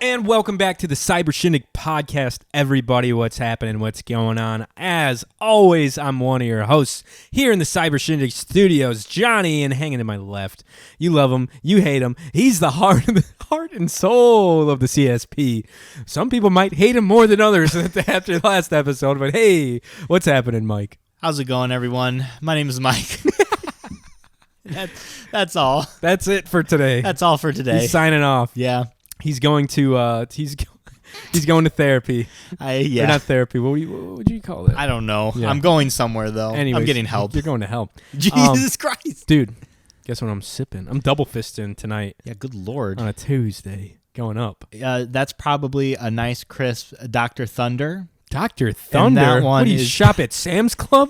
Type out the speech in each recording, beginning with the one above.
And welcome back to the Cybershindig Podcast, everybody. What's happening? What's going on? As always, I'm one of your hosts here in the Cybershindig Studios, Johnny, and hanging to my left. You love him, you hate him. He's the heart and soul of the CSP. Some people might hate him more than others after the last episode, but hey, what's happening, Mike? How's it going, everyone? My name is Mike. That's all. That's it for today. That's all for today. He's signing off. Yeah. He's going to he's going to therapy. Yeah. Or not therapy. What would you call it? I don't know. Yeah. I'm going somewhere though. Anyways, I'm getting help. You're going to help. Jesus Christ, dude. Guess what I'm sipping? I'm double fisting tonight. Yeah. Good Lord. On a Tuesday, going up. That's probably a nice crisp Dr. Thunder. Dr. Thunder. And that one what do you shop at Sam's Club?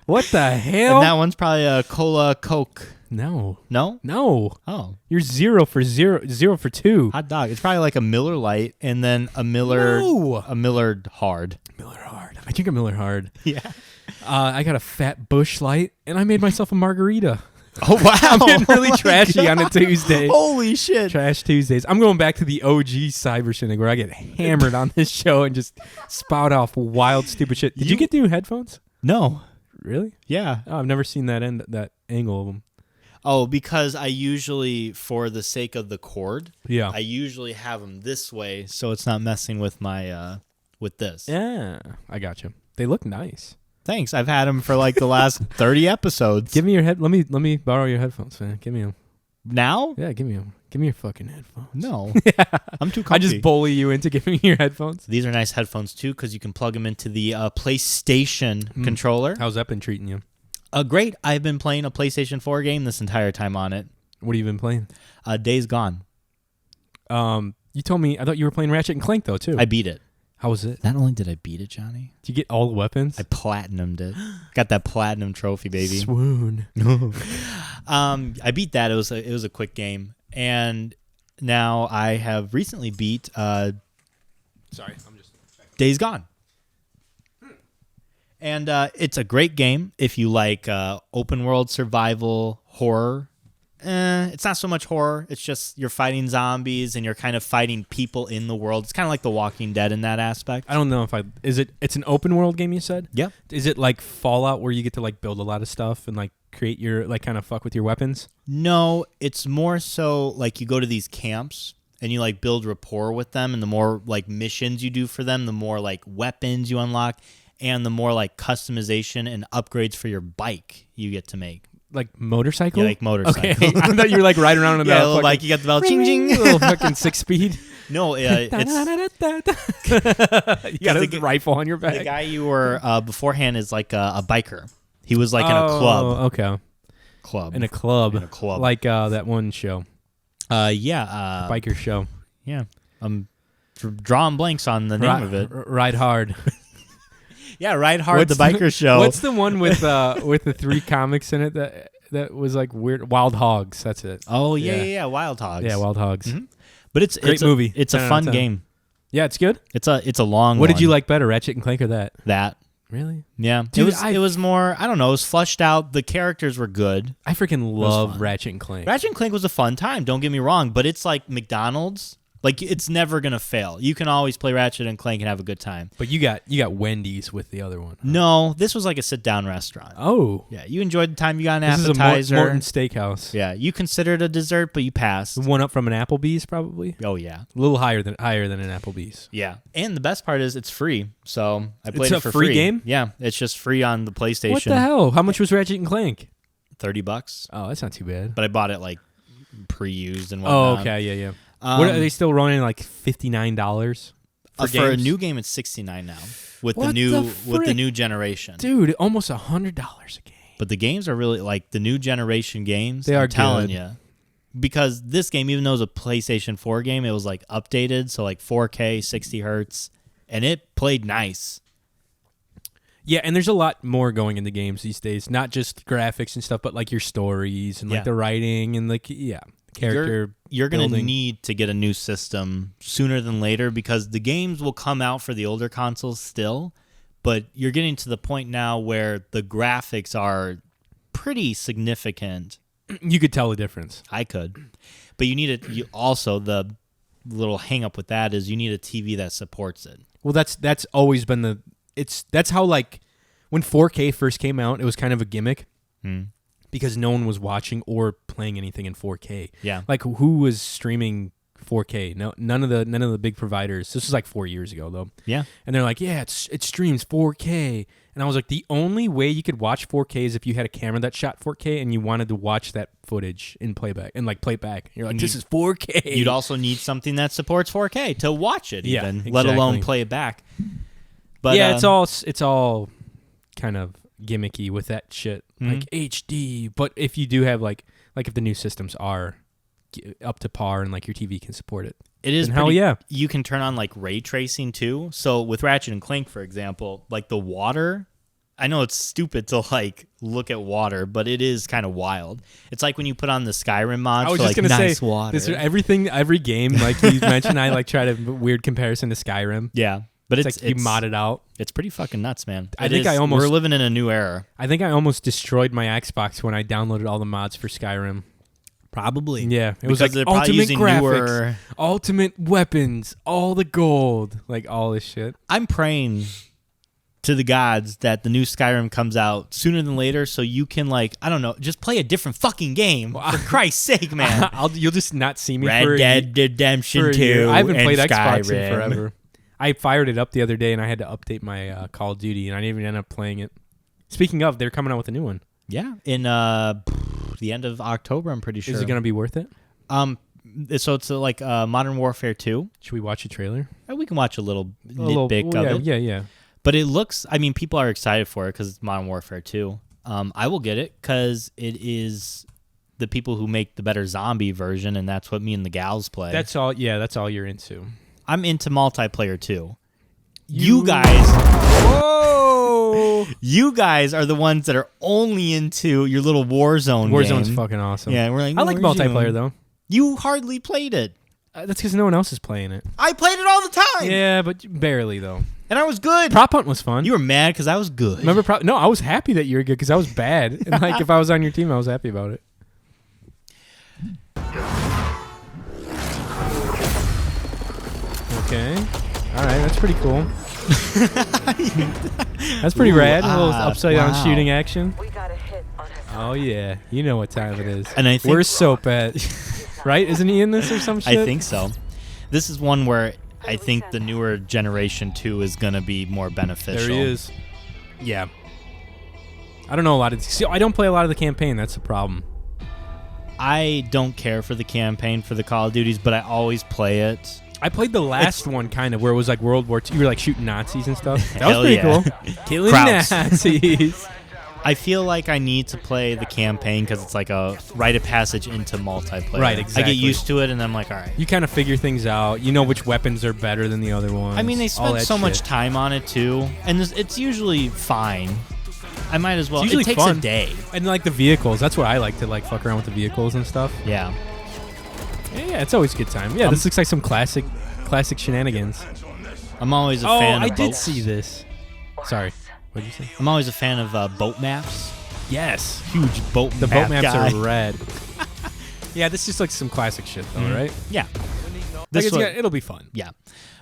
What the hell? And that one's probably a Cola Coke. No. No? No. Oh. You're 0 for 2. Hot dog. It's probably like a Miller Lite and then a Miller Hard. Miller Hard. I drink a Miller Hard. Yeah. I got a Fat Bush Light and I made myself a margarita. Oh, wow. I'm getting really trashy on a Tuesday. Holy shit. Trash Tuesdays. I'm going back to the OG Cybershindig where I get hammered on this show and just spout off wild, stupid shit. Did you get new headphones? No. Really? Yeah. Oh, I've never seen that angle of them. Oh, because I usually, for the sake of the cord, yeah, I usually have them this way so it's not messing with my with this. Yeah, I got you. They look nice. Thanks. I've had them for like the last 30 episodes. Give me your head. Let me borrow your headphones, man. Give me them. Now? Yeah, give me them. Give me your fucking headphones. No. Yeah. I'm too comfy. I just bully you into giving me your headphones. These are nice headphones too because you can plug them into the PlayStation controller. How's that been treating you? Great. I've been playing a PlayStation 4 game this entire time on it. What have you been playing? Days Gone. You told me, I thought you were playing Ratchet and Clank though too. I beat it. How was it? Not only did I beat it, Johnny. Did you get all the weapons? I platinumed it. Got that platinum trophy, baby. Swoon. I beat that. It was a quick game, and now I have recently beat. Days Gone. And it's a great game if you like open world survival horror. It's not so much horror. It's just you're fighting zombies and you're kind of fighting people in the world. It's kind of like The Walking Dead in that aspect. I don't know if it's an open world game, you said? Yeah. Is it like Fallout where you get to like build a lot of stuff and like create your like kind of fuck with your weapons? No, it's more so like you go to these camps and you like build rapport with them, and the more like missions you do for them, the more like weapons you unlock. And the more like customization and upgrades for your bike you get to make. Like motorcycle? Yeah, like motorcycle. Okay. I thought you were like riding around on that little bike. You got the bell. Ching, ching. Little fucking 6-speed. No, it's... You got a rifle on your back. The guy you were beforehand is like a biker. He was like in a club. Okay. Club. In a club. Like that one show. Yeah. Biker show. Yeah. I'm drawing blanks on the name of it. Ride Hard. Yeah, Ride Hard, the biker show. What's the one with the 3 comics in it that was like weird? Wild Hogs. That's it. Oh yeah, Wild Hogs. Yeah, Wild Hogs. Mm-hmm. But it's great movie. It's a fun game. Yeah, it's good. It's a long. What did you like better, Ratchet and Clank or that? That. Really? Yeah. Dude, it was more. I don't know. It was fleshed out. The characters were good. I freaking love Ratchet and Clank. Ratchet and Clank was a fun time. Don't get me wrong, but it's like McDonald's. Like, it's never going to fail. You can always play Ratchet and Clank and have a good time. But you got Wendy's with the other one. Huh? No, this was like a sit-down restaurant. Oh. Yeah, you enjoyed the time. You got an appetizer. This is a Morton Steakhouse. Yeah, you considered a dessert, but you passed. One up from an Applebee's, probably? Oh, yeah. A little higher than an Applebee's. Yeah. And the best part is it's free. So I played it for free. It's a free game? Yeah, it's just free on the PlayStation. What the hell? How much was Ratchet and Clank? $30. Oh, that's not too bad. But I bought it, like, pre-used and whatnot. Oh, okay. Yeah. What are they still running like $59 for a new game? It's $69 now with the new generation. Dude, almost $100 a game. But the games are really like the new generation games. I'm telling you, because this game, even though it was a PlayStation 4 game, it was like updated, so like 4K, 60 hertz, and it played nice. Yeah, and there's a lot more going into games these days, not just graphics and stuff, but like your stories and like the writing and like character. You're going to need to get a new system sooner than later because the games will come out for the older consoles still, but you're getting to the point now where the graphics are pretty significant. You could tell the difference. I could. But you need it. Also, the little hang up with that is you need a TV that supports it. Well, that's always been that's how, like, when 4K first came out, it was kind of a gimmick because no one was watching or playing anything in 4K. Yeah. Like, who was streaming 4K? No, none of the big providers. This was like 4 years ago though. Yeah. And they're like, yeah, it streams 4K. And I was like, the only way you could watch 4K is if you had a camera that shot 4K and you wanted to watch that footage in playback and like play it back. You're like, this is 4K. You'd also need something that supports 4K to watch it, Yeah, even, exactly. let alone play it back. But yeah, it's all kind of gimmicky with that shit, like HD. But if you do have like if the new systems are up to par and like your TV can support it, it is hell yeah. You can turn on like ray tracing too. So with Ratchet and Clank, for example, like the water. I know it's stupid to like look at water, but it is kind of wild. It's like when you put on the Skyrim mods. I was for, just like, gonna nice say water. every game like you mentioned. I like try to weird comparison to Skyrim. Yeah, but It's like you mod it out. It's pretty fucking nuts, man. We're living in a new era. I think I almost destroyed my Xbox when I downloaded all the mods for Skyrim. Probably. Yeah, it was like they're probably ultimate using graphics, ultimate weapons, all the gold, like all this shit. I'm praying to the gods that the new Skyrim comes out sooner than later, so you can, like, I don't know, just play a different fucking game. For Christ's sake, man. You'll just not see me Red for Dead Redemption 2. I haven't played and Xbox Skyrim. in forever. I fired it up the other day and I had to update my Call of Duty, and I didn't even end up playing it. Speaking of, they're coming out with a new one. Yeah, in the end of October, I'm pretty sure. Is it going to be worth it? So it's like Modern Warfare 2. Should we watch a trailer? We can watch a little nitpick of it. Yeah. But it looks, I mean, people are excited for it because it's Modern Warfare 2. I will get it because it is the people who make the better zombie version, and that's what me and the gals play. That's all you're into. I'm into multiplayer too. You guys... Whoa! You guys are the ones that are only into your little Warzone Warzone's game. fucking awesome. Yeah, we're like, I like multiplayer, though. You hardly played it. That's because no one else is playing it. I played it all the time. Yeah, but barely, though. And I was good. Prop Hunt was fun. You were mad because I was good. Remember No, I was happy that you were good because I was bad. And like, if I was on your team, I was happy about it. Okay. All right, that's pretty cool. That's pretty rad. A little upside down shooting action. We got a hit on his Oh yeah, you know what time it is. And I think where's Soap at? Right? Isn't he in this or some shit? I think so. This is one where I think the newer generation 2 is going to be more beneficial. There he is. Yeah. I don't know a lot of. See, I don't play a lot of the campaign. That's the problem. I don't care for the campaign for the Call of Duties, but I always play it. I played the last one kind of where it was like World War II. You were like shooting Nazis and stuff. That was Hell pretty yeah. cool. Killing Krauts. Nazis. I feel like I need to play the campaign because it's like a rite of passage into multiplayer. Right, exactly. I get used to it, and I'm like, all right. You kind of figure things out. You know which weapons are better than the other ones. I mean, they all spend that so much shit. time on it, too, and it's usually fine. I might as well. It's usually it takes fun. a day. And like the vehicles. That's what I like to like fuck around with the vehicles and stuff. Yeah. Yeah, it's always a good time. Yeah, this looks like some classic shenanigans. I'm always a fan of I did boats. see this. Sorry. What did you say? I'm always a fan of boat maps. Yes. Huge boat The map boat maps guy. are red. Yeah, this is like some classic shit though, right? Yeah. Like This it'll be fun. Yeah.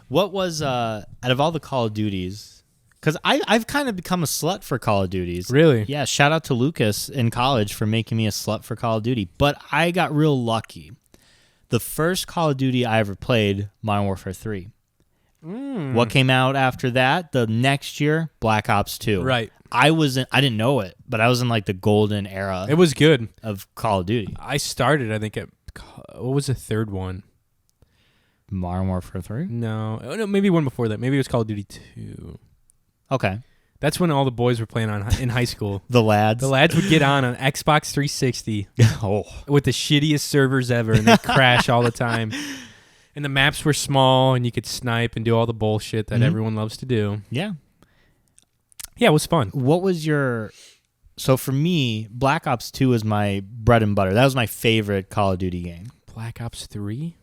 What was out of all the Call of Duties? Because I've kind of become a slut for Call of Duties. Really? Yeah. Shout out to Lucas in college for making me a slut for Call of Duty. But I got real lucky. The first Call of Duty I ever played, Modern Warfare 3. What came out after that? The next year, Black Ops 2. Right. I didn't know it, but I was in like the golden era It was good. of Call of Duty. I started, I think, at what was the third one? Modern Warfare 3? No, maybe one before that. Maybe it was Call of Duty 2. Okay. That's when all the boys were playing in high school. The lads. The lads would get on Xbox 360 Oh. with the shittiest servers ever, and they'd crash all the time. And the maps were small, and you could snipe and do all the bullshit that everyone loves to do. Yeah. Yeah, it was fun. What was your... So for me, Black Ops 2 is my bread and butter. That was my favorite Call of Duty game. Black Ops 3?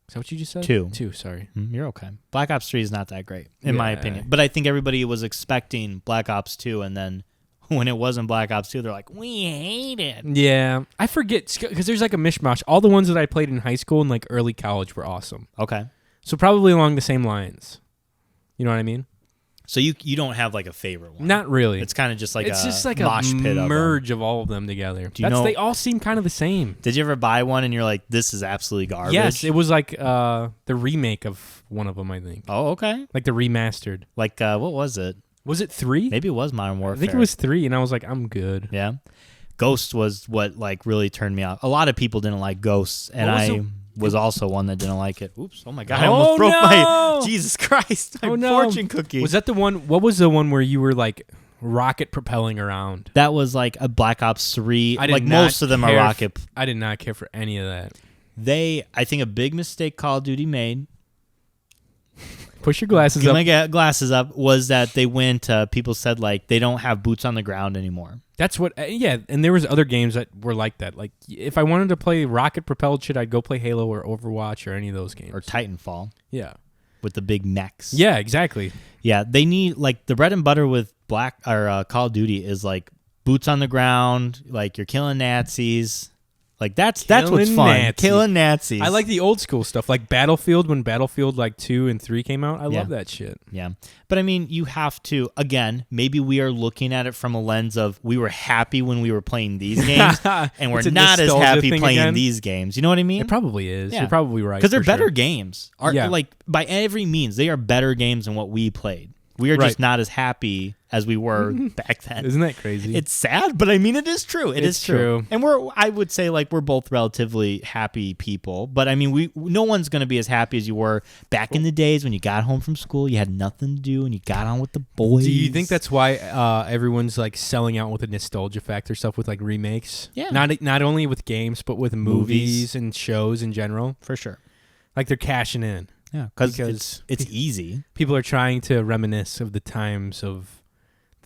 Is that what you just said? 2. 2, sorry. You're okay. Black Ops 3 is not that great, in my Yeah. opinion. But I think everybody was expecting Black Ops 2, and then when it wasn't Black Ops 2, they're like, we hate it. Yeah, I forget because there's like a mishmash. All the ones that I played in high school and like early college were awesome. Okay. So probably along the same lines. You know what I mean? So you don't have like a favorite one? Not really. It's kind of just like it's a just like mosh a pit merge of all of them together. Do you know, they all seem kind of the same. Did you ever buy one and you're like, this is absolutely garbage? Yes, it was like the remake of one of them, I think. Oh, okay. Like the remastered. Like, what was it? Was it 3? Maybe it was Modern Warfare. I think it was 3, and I was like, I'm good. Yeah. Ghost was what like really turned me off. A lot of people didn't like Ghosts, and I was also one that didn't like it. Oops! Oh my god! I almost broke my Jesus Christ! My fortune cookie. Was that the one? What was the one where you were like rocket propelling around? That was like a Black Ops 3. Like most of them are rocket. I did not care for any of that. I think a big mistake Call of Duty made. Push your glasses up. My glasses up was that they went. People said like they don't have boots on the ground anymore. That's what. Yeah, and there was other games that were like that. Like if I wanted to play rocket propelled shit, I'd go play Halo or Overwatch or any of those games. Or Titanfall. Yeah. With the big mechs. Yeah, exactly. Yeah, they need like the bread and butter with Call of Duty is like boots on the ground. Like you're killing Nazis. Like that's what's fun. Killing Nazis. I like the old school stuff, like Battlefield. When Battlefield like 2 and 3 came out, I love that shit. Yeah, but I mean, you have to. Again, maybe we are looking at it from a lens of we were happy when we were playing these games, and we're not as happy playing these games. You know what I mean? It probably is. Yeah. You're probably right because they're better games. Yeah. Like by every means, they are better games than what we played. We are just not as happy as we were back then. Isn't that crazy? It's sad, but I mean, it is true. It is true. And I would say like we're both relatively happy people, but I mean, no one's going to be as happy as you were back in the days when you got home from school, you had nothing to do, and you got on with the boys. Do you think that's why everyone's like selling out with a nostalgia factor stuff with like remakes? Yeah. Not only with games, but with movies and shows in general. For sure. Like they're cashing in. Yeah, because it's easy. People are trying to reminisce of the times of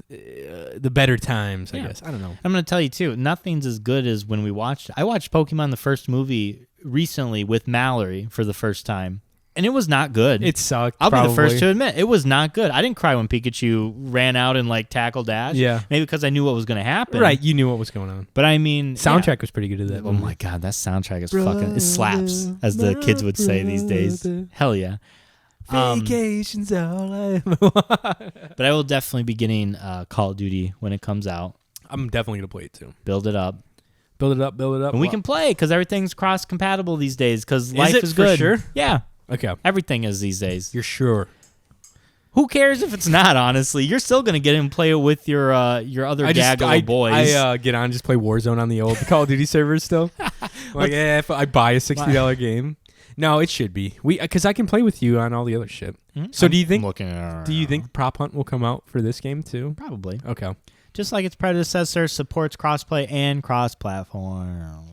the better times, I guess. I don't know. I'm going to tell you, too, nothing's as good as when we watched it. I watched Pokemon the first movie recently with Mallory for the first time, and it was not good. It sucked, I'll be the first to admit. It was not good. I didn't cry when Pikachu ran out and, like, tackled Ash. Yeah. Maybe because I knew what was going to happen. Right, you knew what was going on. But, I mean... Soundtrack was pretty good at that movie. Oh, my God, that soundtrack is fucking... It slaps, as the kids would say these days. Hell yeah. Vacation's all I ever want. But I will definitely be getting Call of Duty when it comes out. I'm definitely going to play it, too. Build it up. Build it up. And we can play, because everything's cross-compatible these days, because life is good. For sure? Yeah. Okay. Everything is these days. You're sure? Who cares if it's not, honestly? You're still going to get in and play it with your other gaggle of boys. I get on and just play Warzone on the old Call of Duty servers still. Like, if I buy a $60 game. No, it should be. Because I can play with you on all the other shit. Mm-hmm. So do you think Prop Hunt will come out for this game too? Probably. Okay. Just like its predecessor, supports crossplay and cross-platform.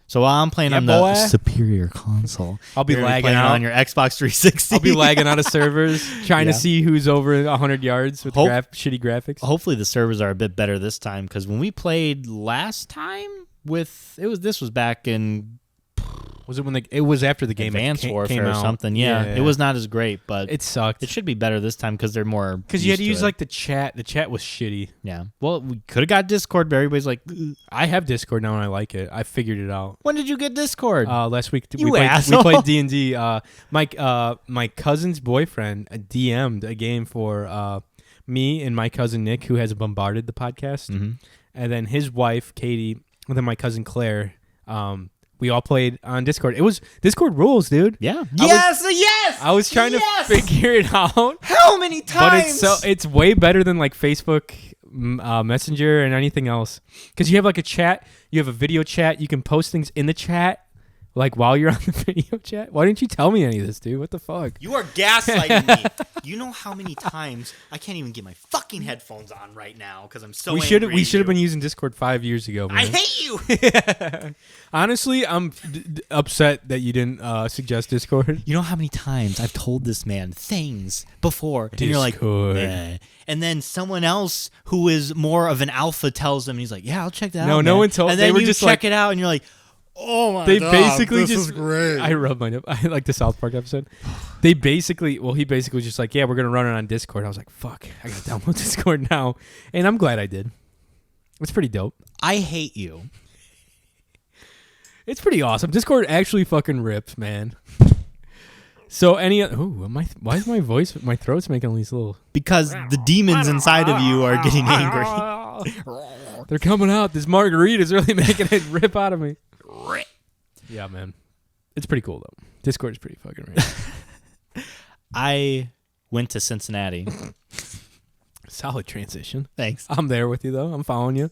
So while I'm playing on the superior console, I'll be lagging out on your Xbox 360. I'll be lagging out of servers, trying to see who's over 100 yards with shitty graphics. Hopefully the servers are a bit better this time, because when we played last time this was back in... Was it when it was after the game Advanced Warfare came out. Or something? Yeah, it was not as great, but it sucked. It should be better this time because they're more. Because you had to use like the chat. The chat was shitty. Yeah. Well, we could have got Discord, but everybody's like, ugh. I have Discord now and I like it. I figured it out. When did you get Discord? Last week. We played D&D. My cousin's boyfriend DM'd a game for me and my cousin Nick, who has bombarded the podcast, and then his wife Katie, and then my cousin Claire. We all played on Discord. It was Discord rules, dude. Yeah. I was trying to figure it out. How many times? But it's way better than like Facebook Messenger and anything else. Because you have like a chat, you have a video chat, you can post things in the chat, like while you're on the video chat. Why didn't you tell me any of this, dude? What the fuck? You are gaslighting me. You know how many times I can't even get my fucking headphones on right now because I'm so angry. We should have been using Discord 5 years ago, man. I hate you. Honestly, I'm upset that you didn't suggest Discord. You know how many times I've told this man things before, Discord. And you're like, eh. And then someone else who is more of an alpha tells him, and he's like, yeah, I'll check that out. No one told. And then they were you just check it out, and you're like, Oh my They God, basically this just. is great. I rub my nip. I like the South Park episode. He basically was just like, yeah, we're gonna run it on Discord. I was like, fuck, I gotta download Discord now, and I'm glad I did. It's pretty dope. I hate you. It's pretty awesome. Discord actually fucking rips, man. So why is my throat's making all these little... Because the demons inside of you are getting angry. They're coming out. This margarita is really making it rip out of me. Yeah, man. It's pretty cool, though. Discord is pretty fucking rad. I went to Cincinnati. Solid transition. Thanks. I'm there with you, though. I'm following you.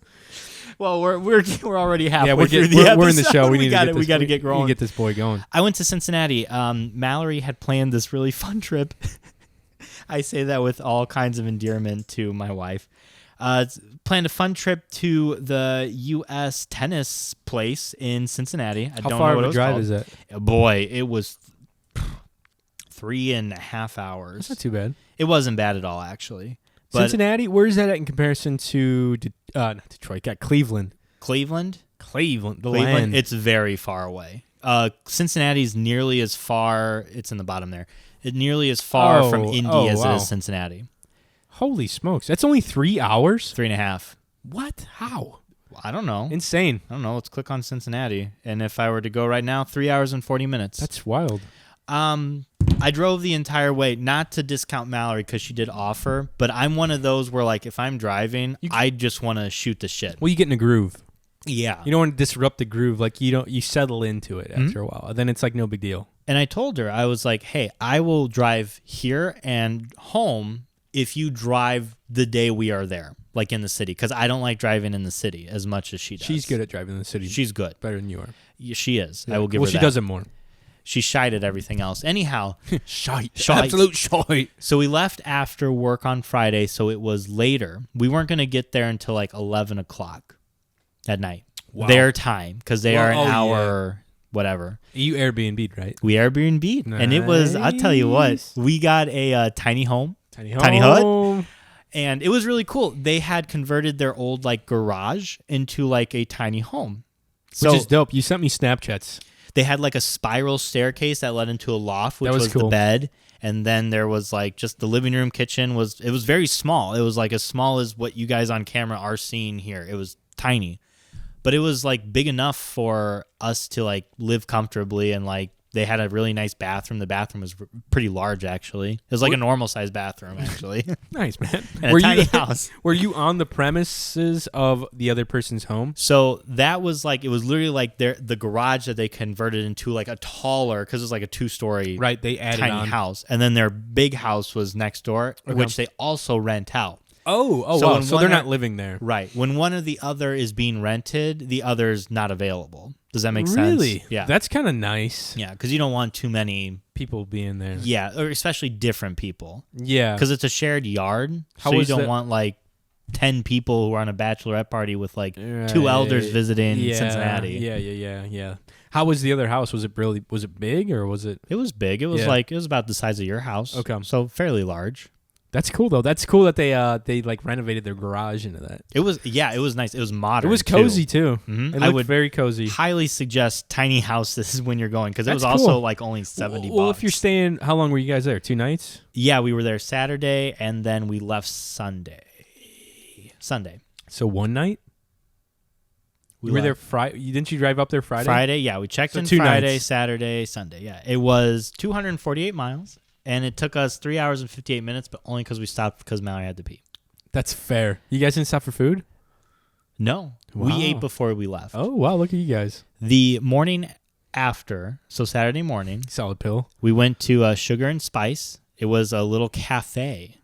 Well, we're already halfway we're through the episode. We're in the show. We got to get going. We get this boy going. I went to Cincinnati. Mallory had planned this really fun trip. I say that with all kinds of endearment to my wife. Planned a fun trip to the U.S. tennis place in Cincinnati. How far of a drive is it? Boy, it was 3.5 hours. That's not too bad. It wasn't bad at all, actually. But Cincinnati, where is that at in comparison to not Detroit? Got Cleveland. Cleveland, the land. it's very far away. Cincinnati's nearly as far. It's in the bottom there. It's nearly as far from Indy as it is Cincinnati. Holy smokes! That's only 3 hours. 3.5. What? How? I don't know. Insane. I don't know. Let's click on Cincinnati, and if I were to go right now, 3 hours and 40 minutes. That's wild. I drove the entire way, not to discount Mallory because she did offer, but I'm one of those where, like, if I'm driving, I just want to shoot the shit. Well, you get in a groove. Yeah. You don't want to disrupt the groove. Like, you settle into it after a while. Then it's like no big deal. And I told her, I was like, hey, I will drive here and home if you drive the day we are there, like in the city, because I don't like driving in the city as much as she does. She's good at driving in the city. She's good. Better than you are. Yeah, she is. Yeah. I will give her that. Well, she does it more. She's shite at everything else. Anyhow. Shite. Shite. Absolute shite. So we left after work on Friday, so it was later. We weren't going to get there until like 11 o'clock at night. Wow. Their time, because they are an hour, whatever. You Airbnb'd, right? We Airbnb'd. Nice. And it was, I'll tell you what, we got a tiny home. Tiny hut. And it was really cool. They had converted their old like garage into like a tiny home. Which is dope. You sent me Snapchats. They had like a spiral staircase that led into a loft, which was cool. the bed. And then there was like just the living room, kitchen it was very small. It was like as small as what you guys on camera are seeing here. It was tiny, but it was like big enough for us to like live comfortably. And like they had a really nice bathroom. The bathroom was pretty large, actually. It was like a normal sized bathroom, actually. Nice, man. And a tiny house. Were you on the premises of the other person's home? So that was like, it was literally like the garage that they converted into like a taller, because it was like a 2-story right, they added tiny house. And then their big house was next door, which they also rent out. Oh, so, wow. So they're not living there. Right. When one or the other is being rented, the other's not available. Does that make sense? Really? Yeah. That's kind of nice. Yeah, because you don't want too many people being there. Yeah, or especially different people. Yeah. Because it's a shared yard, so you don't want like 10 people who are on a bachelorette party with like 2 elders visiting Cincinnati. Yeah. How was the other house? Was it big or was it? It was big. It was it was about the size of your house. Okay. So fairly large. That's cool though. That's cool that they like renovated their garage into that. It was nice. It was modern. It was cozy too. Mm-hmm. It looked very cozy. Highly suggest tiny houses when you're going, because it was also like only $70. Well, if you're staying, how long were you guys there? 2 nights? Yeah, we were there Saturday and then we left Sunday. So 1 night? We were there Friday. Didn't you drive up there Friday? Friday, yeah. We checked in 2 Friday, nights. Saturday, Sunday. Yeah, it was 248 miles. And it took us 3 hours and 58 minutes, but only because we stopped because Mallory had to pee. That's fair. You guys didn't stop for food? No. Wow. We ate before we left. Oh, wow. Look at you guys. The morning after, so Saturday morning. Solid pill. We went to Sugar and Spice. It was a little cafe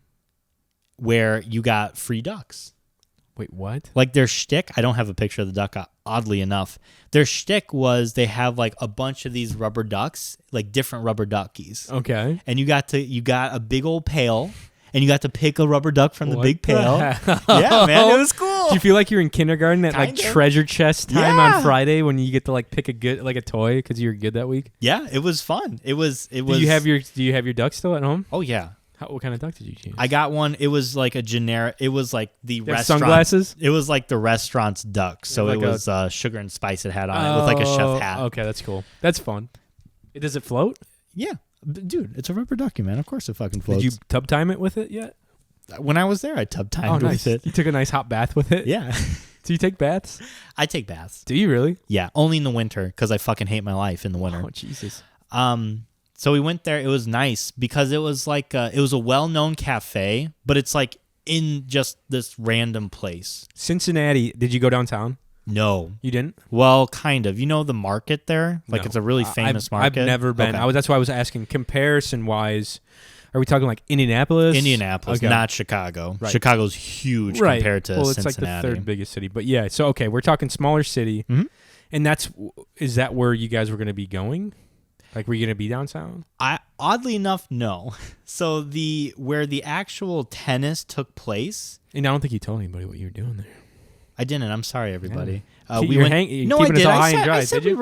where you got free ducks. Wait, what? Like their shtick, I don't have a picture of the duck, oddly enough. Their shtick was they have like a bunch of these rubber ducks, like different rubber duckies. Okay. And you got a big old pail, and you got to pick a rubber duck from the big pail. Yeah, man, it was cool. Do you feel like you're in kindergarten at like treasure chest time on Friday when you get to like pick a toy because you were good that week? Yeah, it was fun. It was. Do you have your ducks still at home? Oh yeah. What kind of duck did you choose? I got one. It was like a generic. It was like the restaurant. Sunglasses? It was like the restaurant's duck. So like it was sugar and spice it had on it with like a chef hat. Okay, that's cool. That's fun. Does it float? Yeah. Dude, it's a rubber ducky, man. Of course it fucking floats. Did you tub time it with it yet? When I was there, I tub timed nice. with it. You took a nice hot bath with it? Yeah. Do you take baths? I take baths. Do you really? Yeah, only in the winter because I fucking hate my life in the winter. Oh, Jesus. So we went there. It was nice because it was like it was a well-known cafe, but it's like in just this random place. Cincinnati. Did you go downtown? No. You didn't? Well, kind of. You know the market there? Like No. it's a really famous market. I've never been. Okay. That's why I was asking. Comparison-wise, are we talking like Indianapolis? Indianapolis, Okay. not Chicago. Right. Chicago's huge Right. compared to well, it's Cincinnati. like the third biggest city. But yeah, so okay, we're talking smaller city. Mhm. And is that where you guys were going to be going? Like, were you going to be downtown? Oddly enough, no. So where the actual tennis took place, And I don't think you told anybody what you were doing there. I didn't. I'm sorry, everybody. You're We went. keeping No, I us did. all I high and said, dry, I said did you? we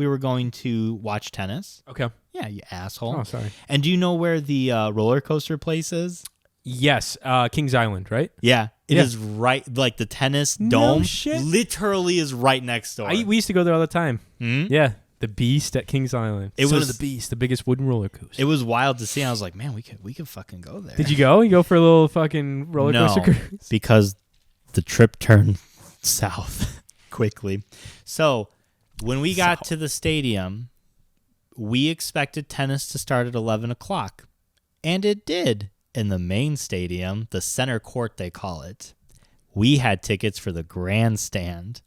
were going to watch tennis. Okay. Yeah, you asshole. Oh, sorry. And do you know where the roller coaster place is? Yes, Kings Island, right? Yeah, it Yeah. is right. Like the tennis No dome, shit. literally is right next door. We used to go there all the time. Mhm. Yeah, the Beast at Kings Island. It Son was- of the Beast, the biggest wooden roller coaster. It was wild to see. I was like, man, we could fucking go there. Did you go? You go for a little fucking roller No. coaster cruise? Because the trip turned south quickly. So when we got to the stadium, we expected tennis to start at 11 o'clock. And it did. In the main stadium, the center court they call it, we had tickets for the grandstand,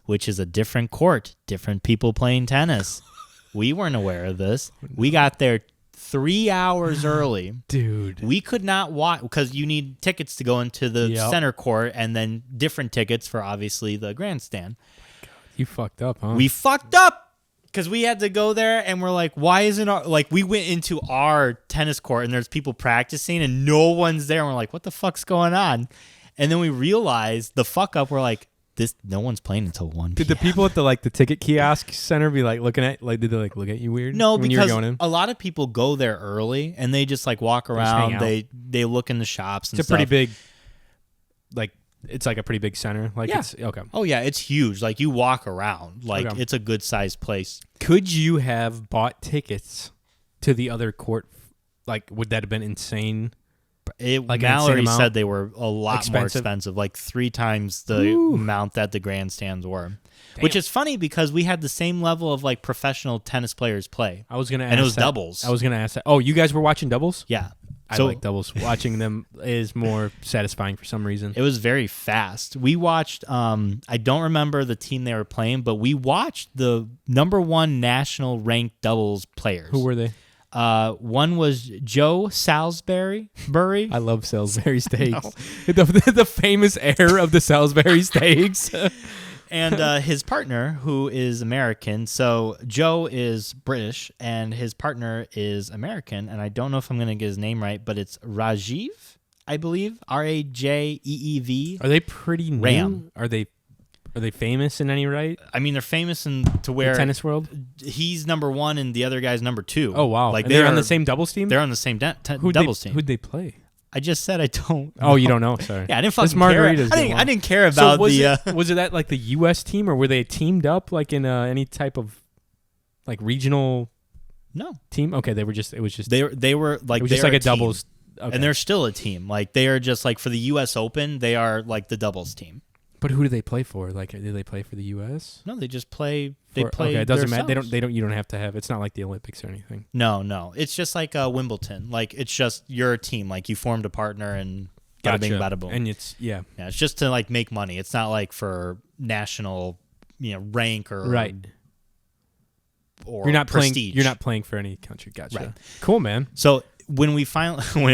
which is a different court, different people playing tennis. We weren't aware of this. We got there 3 hours early. Dude. We could not watch because you need tickets to go into the Yep. center court and then different tickets for obviously the grandstand. You fucked up, huh? We fucked up because we had to go there and we're like, why isn't our, like, we went into our tennis court and there's people practicing and no one's there. And we're like, what the fuck's going on? And then we realized the fuck up. We're like, no one's playing until 1 Did the people at the ticket kiosk center be like looking at, like, did they like look at you weird? No, when you were because going in? a lot of people go there early and they just like walk just hang around. out. They look in the shops and It's a pretty stuff. big, like, it's like a pretty big center. Like, Yeah. it's, okay. Oh yeah, it's huge. Like you walk around. Like Okay. it's a good sized place. Could you have bought tickets to the other court? Like, would that have been insane? Like an insane Mallory amount? said they were a lot more Expensive? expensive, like 3 times the Ooh. amount that the grandstands were. Damn. Which is funny because we had the same level of like professional tennis players play. I was gonna ask And it was that. doubles. I was gonna ask that. Oh, you guys were watching doubles? Yeah. I So like doubles. Watching them is more satisfying for some reason. it was very fast. We watched I don't remember the team they were playing, but we watched the number 1 national ranked doubles players. Who were they? One was Joe Salisbury. I love Salisbury steaks. The famous heir of the Salisbury steaks. And his partner, who is American. So Joe is British, and his partner is American. And I don't know if I'm going to get his name right, but it's Rajiv, I believe. Rajeev. Are they pretty new? Ram. Are they famous in any right? I mean, they're famous to The where tennis world? he's number 1 and the other guy's number 2. Oh, wow. Like And they're on the same doubles team? They're on the same doubles team. Who'd they play? I just said I don't. Oh, you don't know? Sorry. Yeah, I didn't This fucking care. margarita's I getting didn't, long. I didn't care So about was the. was it that like the U.S. team, or were they teamed up like in any type of like regional No, team? Okay, it was just they were like it was just they're like a team. doubles. Okay. And they're still a team. Like they are just like for the U.S. Open, they are like the doubles team. But who do they play for? Like, do they play for the U.S.? No, they just play. They play. Okay, it doesn't matter. themselves. They don't. You don't have to have. It's not like the Olympics or anything. No. It's just like Wimbledon. Like it's just you're a team. Like you formed a partner and bada bing, bada boom. And it's yeah. It's just to like make money. It's not like for national, rank or Right. Or You're not prestige. playing. You're not playing for any country. Gotcha. Right. Cool, man. So when it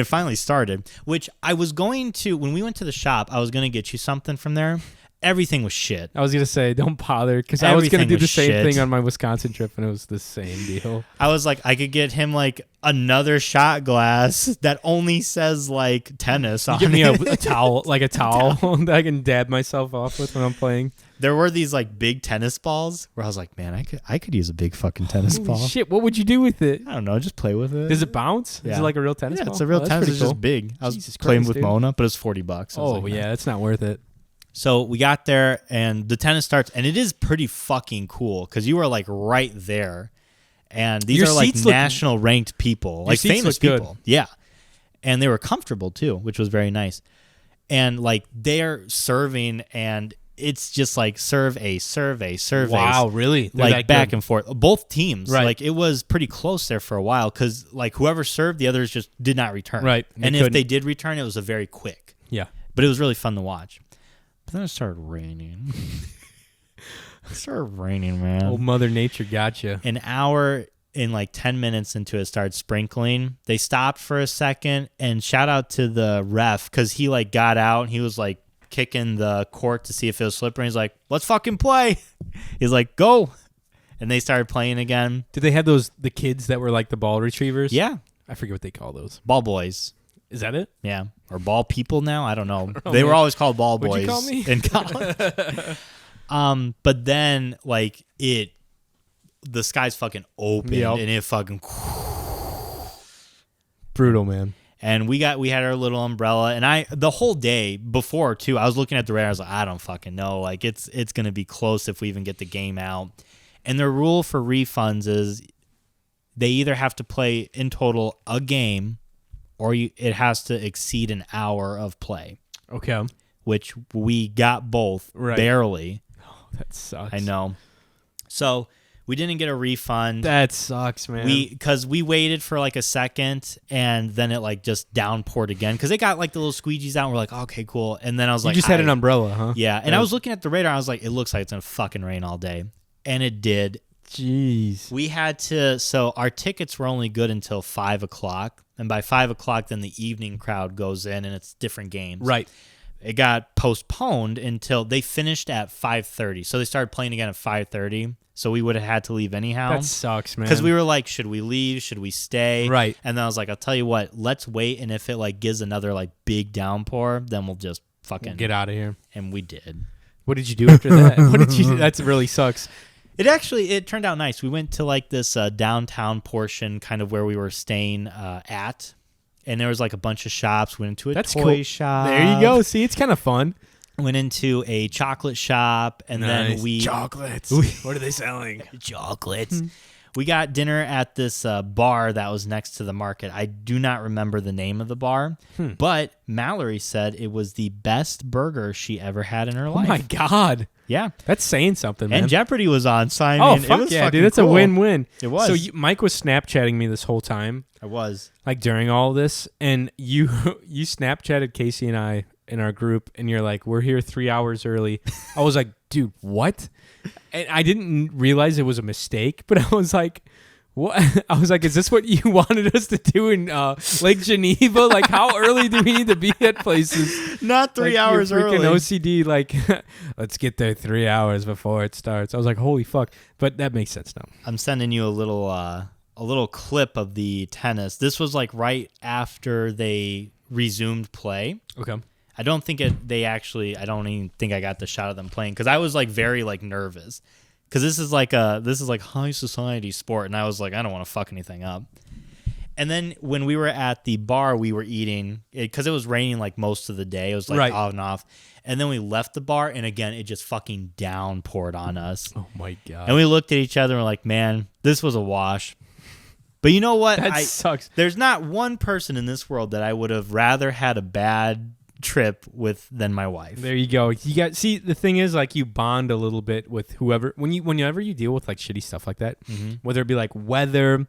finally started, which I was going to, when we went to the shop, I was going to get you something from there. everything was shit. I was gonna say don't bother because I was gonna do the same shit. thing on my Wisconsin trip and it was the same deal. I was like, I could get him like another shot glass that only says like tennis on Give me it. a towel, like a towel that I can dab myself off with when I'm playing. There were these like big tennis balls where I was like, man, I could use a big fucking tennis Holy ball. shit, what would you do with it? I don't know, just play with it. Does it bounce? Yeah. Is it like a real tennis ball? It's a real that's tennis. pretty It's cool. just big. I was Jesus playing Christ, with dude. Mona, but it was $40. I was Oh like, yeah, nah. that's not worth it. So we got there and the tennis starts, and it is pretty fucking cool because you are like right there, and these Your are like seats look- national ranked people, like seats famous look good. people. Yeah, and they were comfortable too, which was very nice. And like they're serving, and it's just like serve a. Wow, really? They're Like that back good? and forth, both teams. Right. Like it was pretty close there for a while because like whoever served, the others just did not return. Right. And if they did return, it was a very quick. Yeah. But it was really fun to watch. But then it started raining. It started raining, man. Old Mother Nature gotcha. An hour and like 10 minutes into it started sprinkling. They stopped for a second, and shout out to the ref because he like got out and he was like kicking the court to see if it was slippery. He's like, let's fucking play. He's like, go. And they started playing again. Did they have the kids that were like the ball retrievers? Yeah. I forget what they call those. Ball boys. Is that it? Yeah. Or ball people now. I don't know. know, They were man. always called ball What'd boys you call me? in college. But then like the sky's fucking opened Yep. and it fucking, Brutal, man. and we had our little umbrella, and the whole day before too, I was looking at the radar. I was like, I don't fucking know. Like it's going to be close if we even get the game out. And the rule for refunds is they either have to play in total a game or it has to exceed an hour of play, Okay. which we got both Right. barely. Oh, that sucks. I know. So we didn't get a refund. That sucks, man. Because we waited for like a second and then it like just downpoured again because it got like the little squeegees out and we're like, okay, cool. And then I was you like, just had an umbrella, huh? Yeah. And I was looking at the radar. I was like, it looks like it's going to fucking rain all day. And it did. Jeez. We had to, so our tickets were only good until 5 o'clock. And by 5 o'clock, then the evening crowd goes in and it's different games. Right. It got postponed until they finished at 5:30. So they started playing again at 5:30. So we would have had to leave anyhow. That sucks, man. Because we were like, should we leave? Should we stay? Right. And then I was like, I'll tell you what, let's wait. And if it like gives another like big downpour, then we'll just fucking get out of here. And we did. What did you do after that? What did you do? That really sucks. It turned out nice. We went to like this downtown portion, kind of where we were staying at. And there was like a bunch of shops. Went into a That's toy cool. shop. There you go. See, it's kind of fun. Went into a chocolate shop, and then we chocolates. What are they selling? chocolates. We got dinner at this bar that was next to the market. I do not remember the name of the bar, but Mallory said it was the best burger she ever had in her Oh life. my god, Yeah, that's saying something, man. and Jeopardy was on. So I Oh mean, it fuck was yeah, fucking dude! That's cool. a win-win. It was. So Mike was Snapchatting me this whole time, It was. like during all of this, and you Snapchatted Casey and I in our group, and you're like, "We're here 3 hours early." I was like, "Dude, what?" And I didn't realize it was a mistake, but I was like, "What?" I was like, "Is this what you wanted us to do in Lake Geneva? Like, how early do we need to be at places?" Not 3 Like, hours you're freaking early. OCD, like, let's get there 3 hours before it starts. I was like, holy fuck. But that makes sense now. I'm sending you a little clip of the tennis. This was like right after they resumed play. Okay. I don't even think I got the shot of them playing because I was like very like nervous because this is like high society sport, and I was like, I don't want to fuck anything up. And then when we were at the bar, we were eating because it was raining like most of the day. It was like Right. on and off. And then we left the bar, and again, it just fucking downpoured on us. Oh my God. And we looked at each other and we're like, man, this was a wash. But you know what? That sucks. There's not one person in this world that I would have rather had a bad trip with than my wife. There you go. See, the thing is, like, you bond a little bit with whoever, whenever you deal with like shitty stuff like that, whether it be like weather,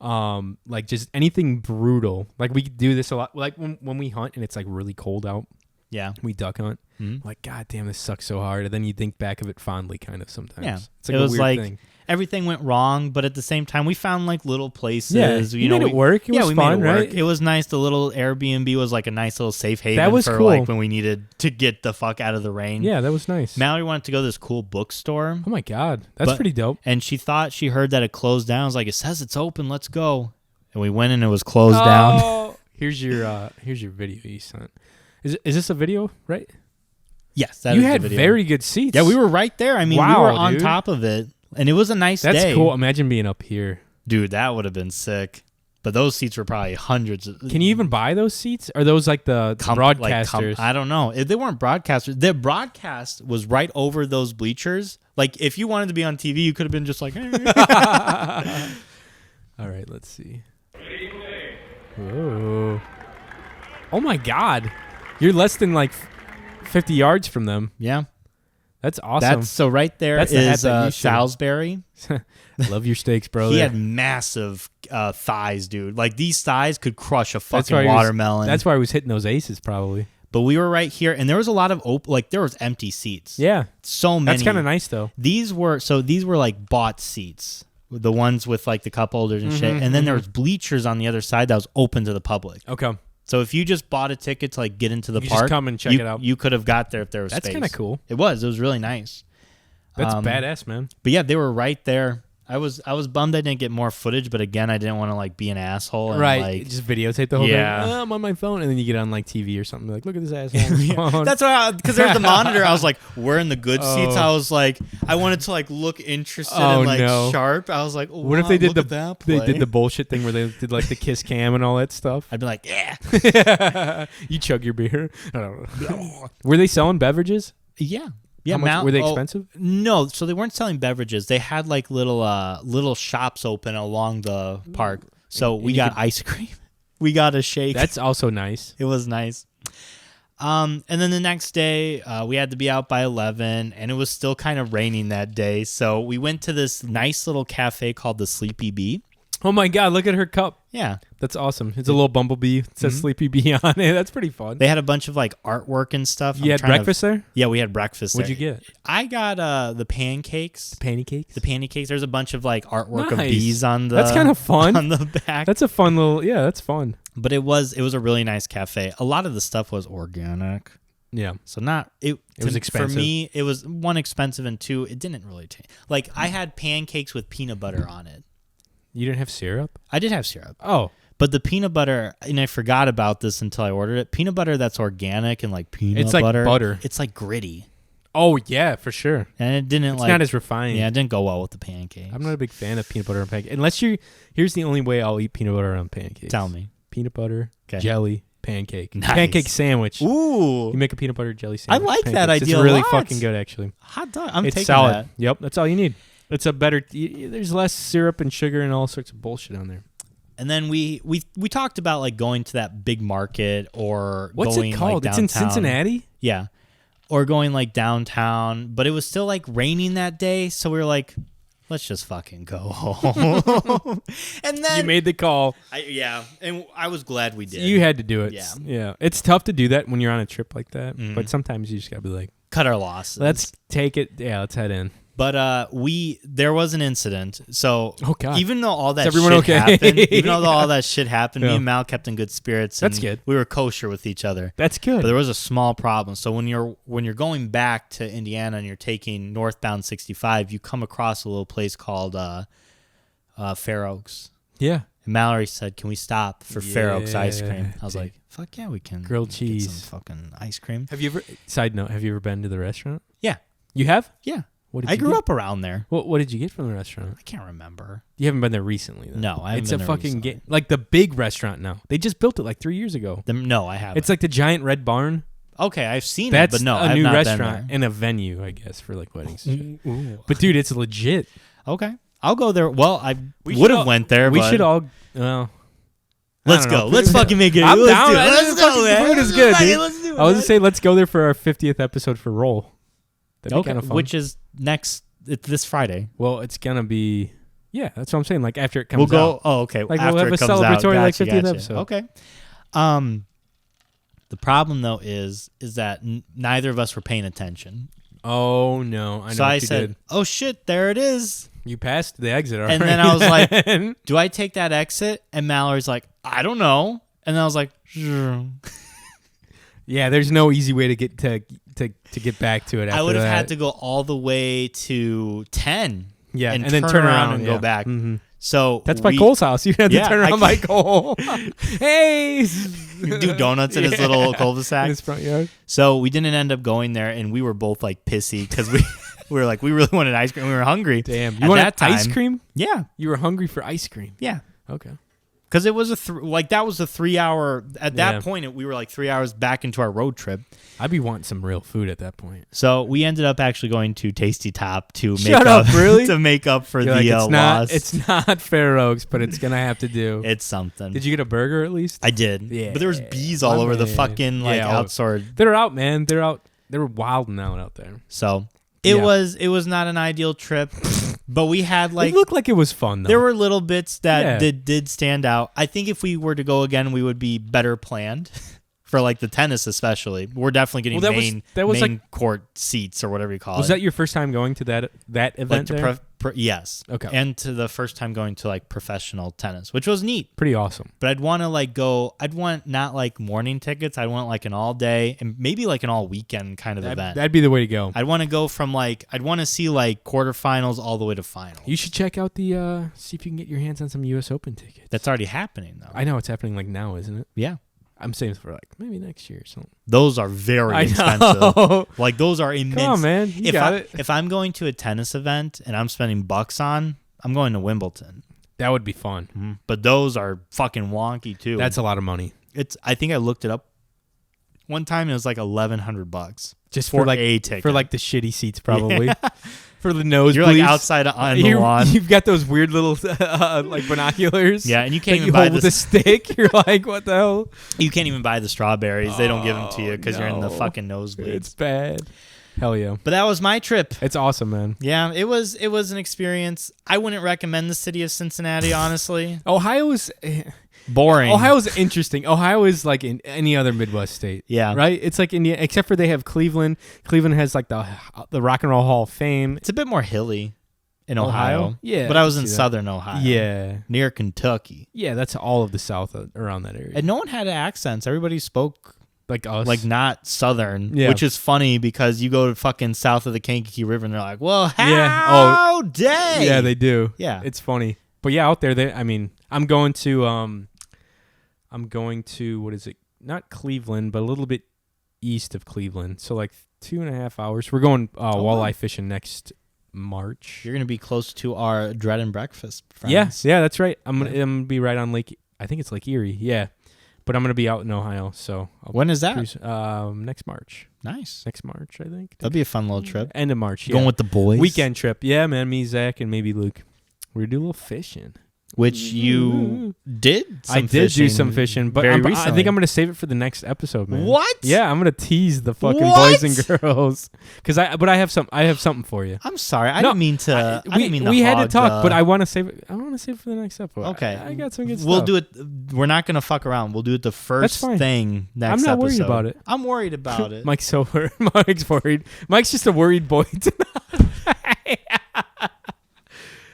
like just anything brutal. Like we do this a lot. Like when we hunt and it's like really cold out, Yeah. we duck hunt. Like, God damn, this sucks so hard. And then you think back of it fondly, kind of sometimes. Yeah. It's like It a was weird like, thing. everything went wrong, but at the same time, we found like little places. Yeah, you made it work. It was fun, made it work. right? It was nice. The little Airbnb was like a nice little safe haven That was for cool. like when we needed to get the fuck out of the rain. Yeah, that was nice. Mallory wanted to go to this cool bookstore. Oh my God, that's pretty dope. And she thought she heard that it closed down. I was like, it says it's open. Let's go. And we went in and it was closed down. Here's your video you sent. Is this a video, right? Yes, that you is had the video. very good seats. Yeah, we were right there. I mean, we were on top of it, and it was a nice day. That's cool. Imagine being up here. Dude, that would have been sick. But those seats were probably hundreds. Can you even buy those seats? Are those like the broadcasters? I don't know. They weren't broadcasters. The broadcast was right over those bleachers. Like, if you wanted to be on TV, you could have been just like, hey. All right, let's see. Whoa. Oh my God. You're less than like 50 yards from them. Yeah. That's awesome. So right there That's the hat is that you should- Salisbury. Love your steaks, bro. He there. had massive thighs, dude. Like, these thighs could crush a fucking why watermelon. That's why I was hitting those aces, probably. But we were right here, and there was a lot of there was empty seats. Yeah. So many. That's kind of nice, though. These were like bought seats, the ones with like the cup holders and shit. And then there was bleachers on the other side that was open to the public. Okay. So if you just bought a ticket to like get into the You park, just come and check it out. You could have got there if there was That's space. kind of cool. It was really nice. That's badass, man. But yeah, they were right there. I was bummed I didn't get more footage, but again, I didn't want to like be an asshole and Right. like Just videotape the whole Yeah. thing. Oh, I'm on my phone. And then you get on like TV or something. Like, look at this asshole. That's why, because there's the monitor. I was like, we're in the good seats. Oh. I was like, I wanted to like look interested Oh, and like no. sharp. I was like, oh, What if they did look at that they play. did the bullshit thing where they did like the kiss cam and all that stuff? I'd be like, yeah, You chug your beer. I don't know. Were they selling beverages? yeah. How much, were they expensive? No, so they weren't selling beverages. They had like little shops open along the park. So we got ice cream. We got a shake. That's also nice. It was nice. And then the next day, we had to be out by 11, and it was still kind of raining that day. So we went to this nice little cafe called the Sleepy Bee. Oh my God, look at her cup. Yeah. That's awesome. It's a little bumblebee. It says Sleepy Bee on it. That's pretty fun. They had a bunch of like artwork and stuff. You had breakfast there? Yeah, we had breakfast What'd there. you get? I got the pancakes. Pancakes? The pancakes. There's a bunch of like artwork of Nice. bees on the That's kind of fun. on the back. That's a fun little, yeah, that's fun. But it was a really nice cafe. A lot of the stuff was organic. Yeah. So it was expensive. For me, it was one, expensive, and two, it didn't really taste. Like, I had pancakes with peanut butter on it. You didn't have syrup? I did have syrup. Oh. But the peanut butter, and I forgot about this until I ordered it. Peanut butter that's organic and like peanut It's like butter. butter. It's like gritty. Oh, yeah, for sure. And it didn't It's like. not as refined. Yeah, it didn't go well with the pancakes. I'm not a big fan of peanut butter on pancakes. Here's the only way I'll eat peanut butter on pancakes. Tell me. Peanut butter, 'Kay. jelly, pancake. Nice. Pancake sandwich. Ooh. You make a peanut butter jelly I sandwich. like that pancakes. idea It's a really lot. fucking good, actually. Hot dog. I'm It's taking solid. that. Yep, that's all you need. It's a better. There's less syrup and sugar and all sorts of bullshit on there. And then we talked about like going to that big market or What's going it called? like It's in downtown. Cincinnati? Yeah. Or going like downtown, but it was still like raining that day, so we were like, let's just fucking go home. And then You made the call. and I was glad we did. You had to do it. Yeah. Yeah. It's tough to do that when you're on a trip like that, Mhm. but sometimes you just got to be like, cut our losses. let's take it. Yeah, let's head in. But there was an incident. So Oh, God. even though all that Is everyone shit okay? happened, even though all that shit happened, me Yeah. and Mal kept in good spirits. That's and good. We were kosher with each other. That's good. But there was a small problem. So when you're going back to Indiana and you're taking northbound 65, you come across a little place called Fair Oaks. Yeah. And Mallory said, "Can we stop for Fair Oaks ice Yeah. cream?" I was like, "Fuck yeah, we can." Grilled get cheese. some fucking ice cream. Side note, have you ever been to the restaurant? Yeah, You have? yeah. What did I you grew get? up around there. What did you get from the restaurant? I can't remember. You haven't been there recently, though. No, I haven't It's been a there fucking recently. like the big restaurant now. They just built it like 3 years ago. No, I haven't. It's like the giant red barn. Okay, I've seen That's it, but no, a I've new not restaurant been and a venue, I guess, for like weddings. and shit. there. But dude, it's legit. Okay, I'll go there. Well, I We would should have all- went there. We but should all. Well, Let's I don't go. know. Let's fucking make it. I'm let's down. Do it. Let's Fucking go, man. food is good, dude. Let's do it. I was man. gonna say let's go there for our 50th episode for Roll. That'd be Okay, kind of fun. which is next. It's this Friday. Well, it's gonna be. Yeah, that's what I'm saying. Like after it comes We'll go. out. Oh, okay. Like, after we'll have it a comes out. celebratory, like, Gotcha, 50th gotcha. episode. Okay. The problem though is that neither of us were paying attention. Oh no, I know. So what I you said, did. "Oh shit, there it is." You passed the exit already. And then I was like, "Do I take that exit?" And Mallory's like, "I don't know." And then I was like, yeah, there's no easy way to get to get back to it. After I would have that. had to go all the way to 10. Yeah, and then turn around and yeah. go back. Mm-hmm. So That's by Cole's house. You had to turn around by can't- Cole. Hey, do donuts in his little cul-de-sac. in his front yard. So we didn't end up going there, and we were both like pissy because we were like, we really wanted ice cream. We were hungry. Damn, you At wanted that time, ice cream? Yeah, You were hungry for ice cream. yeah. Okay. Because it was that was a 3 hour. At that Yeah. point, we were like 3 hours back into our road trip. I'd be wanting some real food at that point. So we ended up actually going to Tasty Top to make Shut up, up, really? to make up for You're the like, loss. it's not Fair Oaks, but it's gonna have to do. It's something. Did you get a burger at least? I did. Yeah. But there was bees all My over the man. fucking Yeah, outside. They're out, man. They're out. They were wilding out there. So it Yeah. was not an ideal trip, but we had It like looked like it was fun though. there were little bits that Yeah. did stand out. I think if we were to go again, we would be better planned for like the tennis, especially. We're definitely getting Well, that was main like- court seats or whatever you call Was it. that your first time going to that like event? to there? yes. Okay. And to the first time going to like professional tennis, which was neat. Pretty awesome. But I'd want to like go. I'd want not like morning tickets. I'd want like an all day and maybe like an all weekend kind of event. That'd be the way to go. I'd want to go from like I'd want to see like quarterfinals all the way to finals. You should check out the see if you can get your hands on some U.S. Open tickets. That's already happening though. I know it's happening like now, isn't it? Yeah. I'm saying for like maybe next year or something. Those are very I expensive. know. Like those are immense. Come on, man. You got it. If I'm going to a tennis event and I'm spending bucks on, I'm going to Wimbledon. That would be fun. But those are fucking wonky too. That's a lot of money. I think I looked it up one time. It was like $1,100 Just for for like a ticket. for like the shitty seats, probably. For the nosebleeds. You're like outside on the lawn. You've got those weird little like binoculars. Yeah, and you can't that even you buy hold with a this. stick. You're like, what the hell? You can't even buy the strawberries. They don't give them to you because you're in the no. fucking nosebleeds. It's bad. Hell yeah. But that was my trip. It's awesome, man. Yeah, it was an experience. I wouldn't recommend the city of Cincinnati, honestly. Ohio is Boring. Ohio's interesting. Ohio is like in any other Midwest state. Yeah. Right? It's like India, except for they have Cleveland. Cleveland has like the Rock and Roll Hall of Fame. It's a bit more hilly in Ohio. Yeah. But I was can in see that. southern Ohio. Yeah. Near Kentucky. Yeah, that's all of the South around that area. And no one had accents. Everybody spoke like us. like not southern, Yeah. which is funny because you go to fucking south of the Kankakee River and they're like, well, how Yeah. Oh. day? Yeah, they do. Yeah. It's funny. But yeah, out there, I mean, I'm going to what is it? Not Cleveland, but a little bit east of Cleveland. So like 2.5 hours. We're going walleye fishing next March. You're going to be close to our Dread and Breakfast friends. Yes, yeah, that's right. I'm gonna be right on Lake. I think it's Lake Erie. Yeah, but I'm gonna be out in Ohio. So When is that? next March. Nice. Next March, I think. That'd be a fun little trip. End of March. Yeah. Going with the boys. Weekend trip. Yeah, man. Me, Zach, and maybe Luke. We're gonna do a little fishing. Which you did I did do some fishing, but very I recently. think I'm gonna save it for the next episode, man. What? Yeah, I'm gonna tease the fucking What? boys and girls because I have something for you. I'm sorry. I No, didn't mean to. I didn't mean to we had to hog talk, the- but I want to save it. I want to save it for the next episode. Okay. I got some good stuff. We'll do it. We're not going to fuck around. We'll do it the first fine. thing next episode. I'm not worried about it. I'm worried about it. Mike's so worried. Mike's worried. Mike's just a worried boy tonight.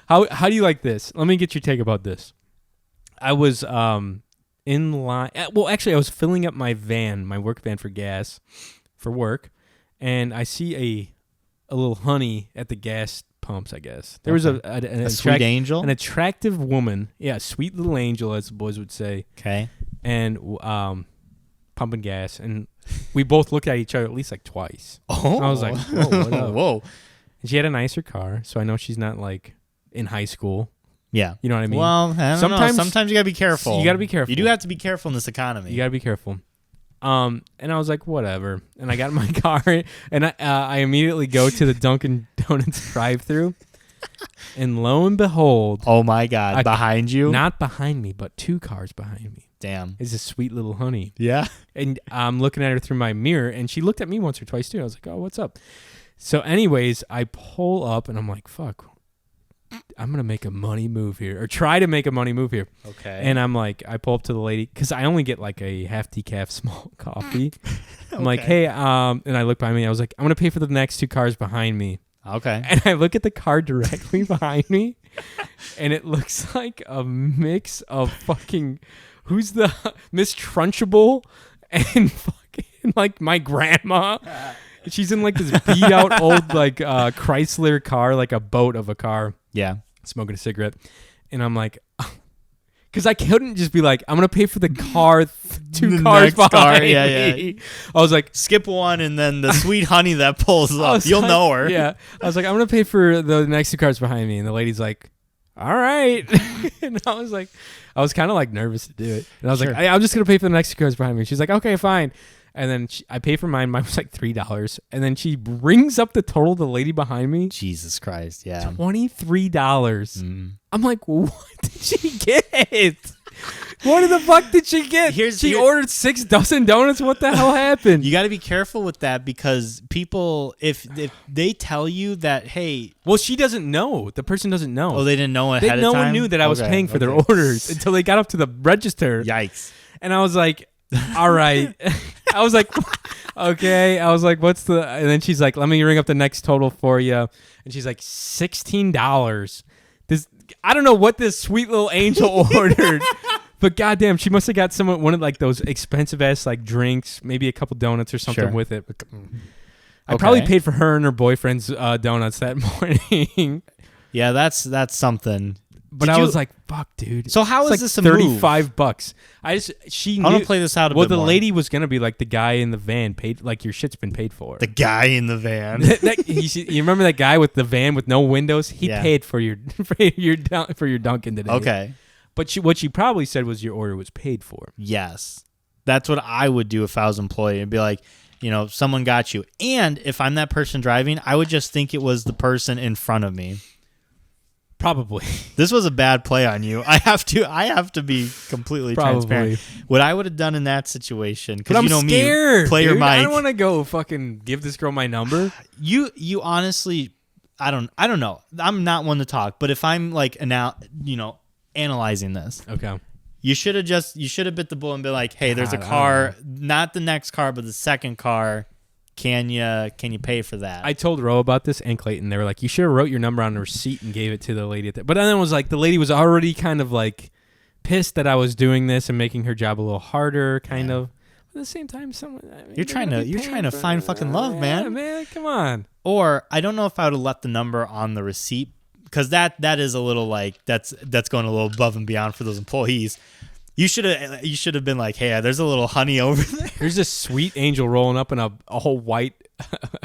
How do you like this? Let me get your take about this. I was in line. Well, actually, I was filling up my work van for gas, for work, and I see a little honey at the gas pumps. I guess there was a sweet angel. an attractive woman. Yeah, a sweet little angel, as the boys would say. Okay. And pumping gas, and we both looked at each other at least like twice. Oh, I was like, whoa, what up? Whoa. And she had a nicer car, so I know she's not like in high school. Yeah. You know what I mean? Well, I don't know. Sometimes you gotta be careful. You gotta be careful. You do have to be careful in this economy. You gotta be careful. And I was like, whatever. And I got in my car, and I immediately go to the Dunkin' Donuts drive-thru, and lo and behold, Oh my God! Behind you? not behind me, but 2 cars behind me, Damn. is a sweet little honey. Yeah. And I'm looking at her through my mirror, and she looked at me once or twice too. I was like, oh, what's up? So anyways, I pull up, and I'm like, fuck. I'm gonna make a money move here, or try to make a money move here. Okay. And I'm like, I pull up to the lady because I only get like a half decaf small coffee. I'm like, hey, and I look behind me. I was like, I'm gonna pay for the next 2 cars behind me. Okay. And I look at the car directly behind me, and it looks like a mix of fucking who's the Miss Trunchable and fucking like my grandma. She's in like this beat out old like Chrysler car, like a boat of a car. Yeah. Smoking a cigarette. And I'm like, because I couldn't just be like, I'm going to pay for the car, 2 cars behind car, me. yeah. I was like, Skip one and then the sweet honey that pulls up. You'll know her. Yeah. I was like, I'm going to pay for the next 2 cars behind me. And the lady's like, all right. And I was like, I was kind of like nervous to do it. And I was like, I'm just going to pay for the next 2 cars behind me. She's like, okay, fine. And then I pay for mine. Mine was like $3. And then she brings up the total, the lady behind me. Jesus Christ, yeah. $23. I'm like, what did she get? What the fuck did she get? She ordered 6 dozen donuts. What the hell happened? You got to be careful with that because people, if they tell you that, hey. Well, she doesn't know. The person doesn't know. Oh, they didn't know ahead of time? No one knew that I was paying for their orders until they got up to the register. Yikes. And I was like, all right. I was like, okay. I was like, what's the, and then she's like, let me ring up the next total for you. And she's like, $16. I don't know what this sweet little angel ordered, but goddamn, she must have got one of like those expensive ass like drinks, maybe a couple donuts or something with it. I probably paid for her and her boyfriend's donuts that morning. Yeah, that's something. But I was like, "Fuck, dude!" So how is like this a $35? She. I want to play this out a bit more. Well, the more. lady was gonna be like the guy in the van paid, like your shit's been paid for. The guy in the van. You remember that guy with the van with no windows? He paid for your Dunkin' today. Okay. But what she probably said was your order was paid for. Yes, that's what I would do if I was employee and be like, someone got you. And if I'm that person driving, I would just think it was the person in front of me. Probably. This was a bad play on you. I have to be completely transparent. What I would have done in that situation, because I'm scared, me, player dude. Mike. I don't want to go fucking give this girl my number. You honestly, I don't know. I'm not one to talk, but if I'm like analyzing this, okay, you should have bit the bullet and been like, hey, there's a car, not the next car, but the second car. Can you pay for that? I told Ro about this and Clayton. They were like, you should have wrote your number on a receipt and gave it to the lady. But then it was like the lady was already kind of like pissed that I was doing this and making her job a little harder, kind of. But at the same time, you're trying to find fucking love, man. Yeah, man, come on. Or I don't know if I would have left the number on the receipt because that is a little like that's going a little above and beyond for those employees. You should have been like, hey, there's a little honey over there. There's this sweet angel rolling up in a whole white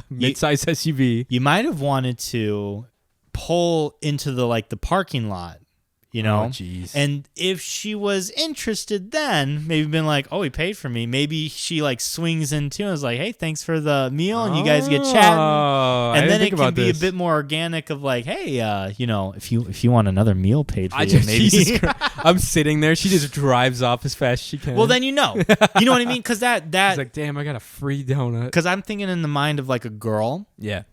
mid-size SUV. You might have wanted to pull into the parking lot, Oh, jeez. And if she was interested, then maybe been like, oh, he paid for me. Maybe she swings into and is like, hey, thanks for the meal, and you guys get chatting. And then it can be a bit more organic of like, hey, if you want another meal paid for you, maybe. Jesus Christ. I'm sitting there. She just drives off as fast as she can. Well, then you know what I mean? Because that She's like, damn, I got a free donut. Because I'm thinking in the mind of like a girl. Yeah.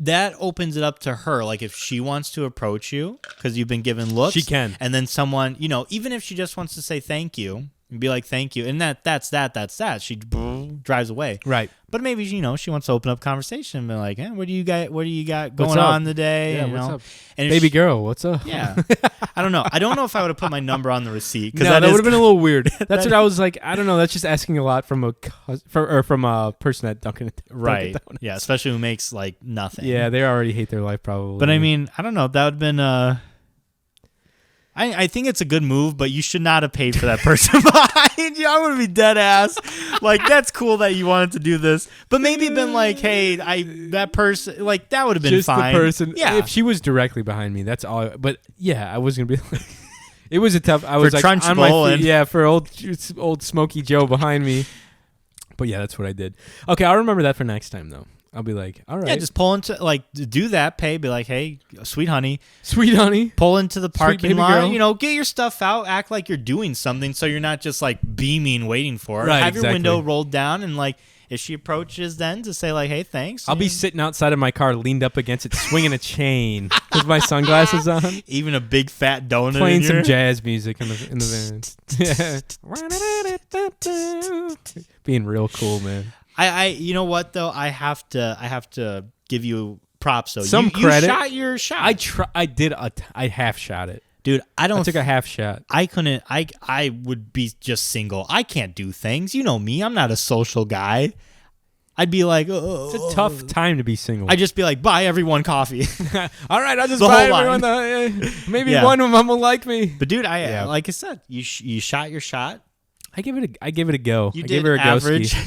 That opens it up to her. Like if she wants to approach you because you've been given looks, she can. And then someone, even if she just wants to say thank you and be like thank you, and that's that. She drives away. Right. But maybe she wants to open up conversation and be like, hey, what do you got going on today? Yeah, what's up? And baby girl, what's up? Yeah. I don't know. I don't know if I would have put my number on the receipt because that would have been a little weird. That's what I was like. I don't know. That's just asking a lot from a person at Dunkin'. Right. Dunkin' Yeah. Especially who makes like nothing. Yeah, they already hate their life probably. But I mean, I don't know. That would have been I think it's a good move, but you should not have paid for that person behind you. I would be dead ass. Like, that's cool that you wanted to do this. But maybe been like, hey, that person, like, that would have been just fine. The person. Yeah. If she was directly behind me, that's all. But yeah, I was going to be like, it was a tough, I was like on my feet. Yeah, for old Smokey Joe behind me. But yeah, that's what I did. Okay, I'll remember that for next time, though. I'll be like, all right. Yeah, just pull into, do that, pay, be like, hey, sweet honey. Sweet honey. Pull into the parking lot, girl. Get your stuff out, act like you're doing something so you're not just, beaming, waiting for it. Right, Have your window rolled down and, If she approaches then to say like, hey, thanks. I'll be sitting outside of my car, leaned up against it, swinging a chain with my sunglasses on, even a big fat donut, playing in some your... jazz music in the van. Yeah. Being real cool, man. I you know what though? I have to give you props though. Some you credit. shot your shot. I half shot it. Dude, I took a half shot. I couldn't. I would be just single. I can't do things. You know me. I'm not a social guy. I'd be like, it's a tough time to be single. I'd just be like, buy everyone coffee. All right, I'll just The buy whole everyone. Maybe one of them will like me. But dude, like I said, you shot your shot. I give it a go. You I did gave her a average. go.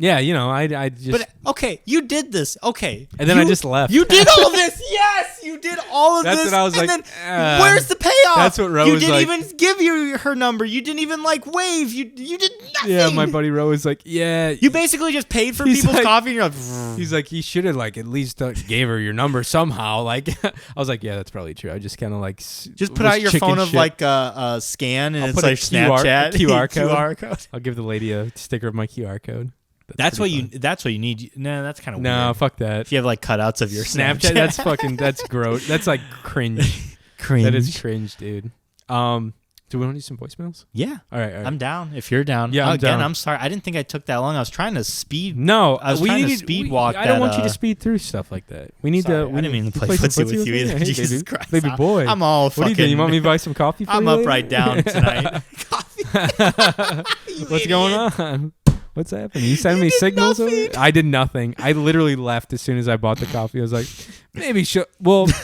Yeah, I just. But okay, you did this. Okay, and then I just left. You did all this. Yes, you did all of That's this. what I was and like. Then, where's the payoff? That's what Ro you was didn't like. even give you her number. You didn't even like wave. You did nothing. Yeah, my buddy Ro was like, yeah. You basically just paid for people's like, coffee. And you're like, he's like, he should have like at least gave her your number somehow. Like, I was like, yeah, that's probably true. I just kind of like just put out your phone of like a scan and I'll it's put like a QR Snapchat QR code. QR code. I'll give the lady a sticker of my QR code. That's what you. That's what you need. No, that's kind of weird. No, fuck that. If you have like cutouts of your Snapchat, that's gross. That's like cringe. Cringe. That is cringe, dude. Do we want to do some voicemails? Yeah. All right. I'm down. If you're down. Yeah, I'm down. I'm sorry. I didn't think I took that long. I was trying to speed. No, I was trying to speed walk. I don't want you to speed through stuff like that. We need sorry, to. I didn't mean to play footsie with you either. Hey, Jesus baby. Christ, baby boy. I'm all What fucking. do you think? You want me to buy some coffee for I'm you? up later? right down tonight. Coffee. What's going on? What's happening? You sending me did signals? nothing. I did nothing. I literally left as soon as I bought the coffee. I was like, maybe she'll. Well, maybe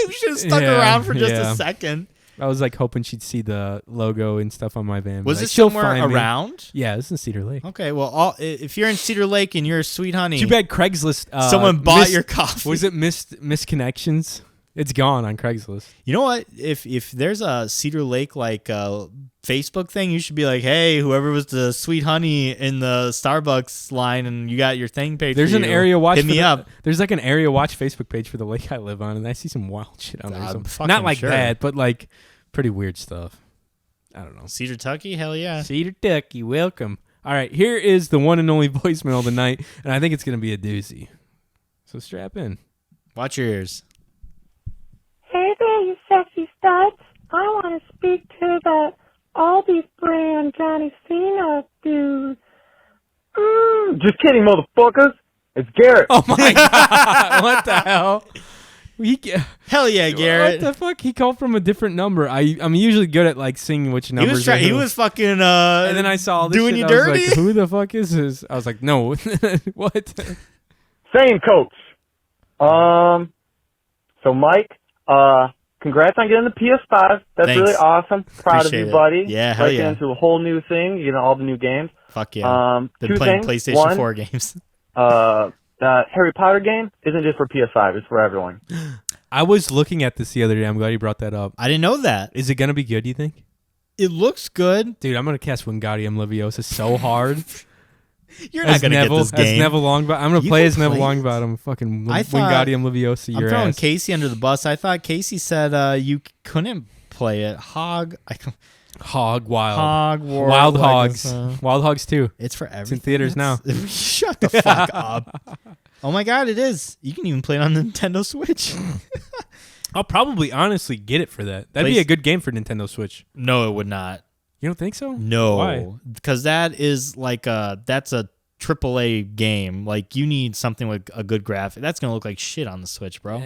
you should have stuck around for just a second. I was like hoping she'd see the logo and stuff on my van. Was like, this somewhere around? Me. Yeah, this is in Cedar Lake. Okay, well, if you're in Cedar Lake and you're a sweet honey, too bad Craigslist. Someone bought your coffee. Was it misconnections? It's gone on Craigslist. You know what? If there's a Cedar Lake like Facebook thing, you should be like, hey, whoever was the sweet honey in the Starbucks line and you got your thing paid. There's for an you, area watch. Hit me up. There's like an area watch Facebook page for the lake I live on, and I see some wild shit on there. Not like that, but like pretty weird stuff. I don't know. Cedar Tucky? Hell yeah. Cedar Tucky, welcome. All right, here is the one and only voicemail of the night, and I think it's going to be a doozy. So strap in. Watch your ears. Hey there, you sexy studs. I want to speak to that Aldi's brand Johnny Cena dude. Just kidding, motherfuckers. It's Garrett. Oh my God. What the hell? Hell yeah, Garrett. What the fuck? He called from a different number. I'm usually good at like seeing which numbers. He was fucking and then I saw all this doing shit, you I was dirty. like, who the fuck is this? I was like, no. What? Same coach. So Mike, congrats on getting the PS5. That's Thanks. really awesome. Proud Appreciate of you, it. buddy. Yeah, hell Breaking yeah. into a whole new thing, getting all the new games. Fuck yeah. Been two playing things. PlayStation One, 4 games. Harry Potter game isn't just for PS5. It's for everyone. I was looking at this the other day. I'm glad you brought that up. I didn't know that. Is it going to be good, do you think? It looks good. Dude, I'm going to cast Wingardium Leviosa so hard. You're not going to get this game. As Neville Longbottom. I'm going to play as Neville play Longbottom. Fucking I thought- Wingardium Leviosa, your I'm throwing ass. Casey under the bus. I thought Casey said you couldn't play it. Wild. Hogwarts. Wild I Hogs. guess, Wild Hogs 2. It's for everything. It's in theaters now. Shut the fuck up. Oh my God, it is. You can even play it on the Nintendo Switch. I'll probably honestly get it for that. That'd be a good game for Nintendo Switch. No, it would not. You don't think so? No. Why? Because that is like that's a AAA game. Like you need something with a good graphic. That's gonna look like shit on the Switch, bro.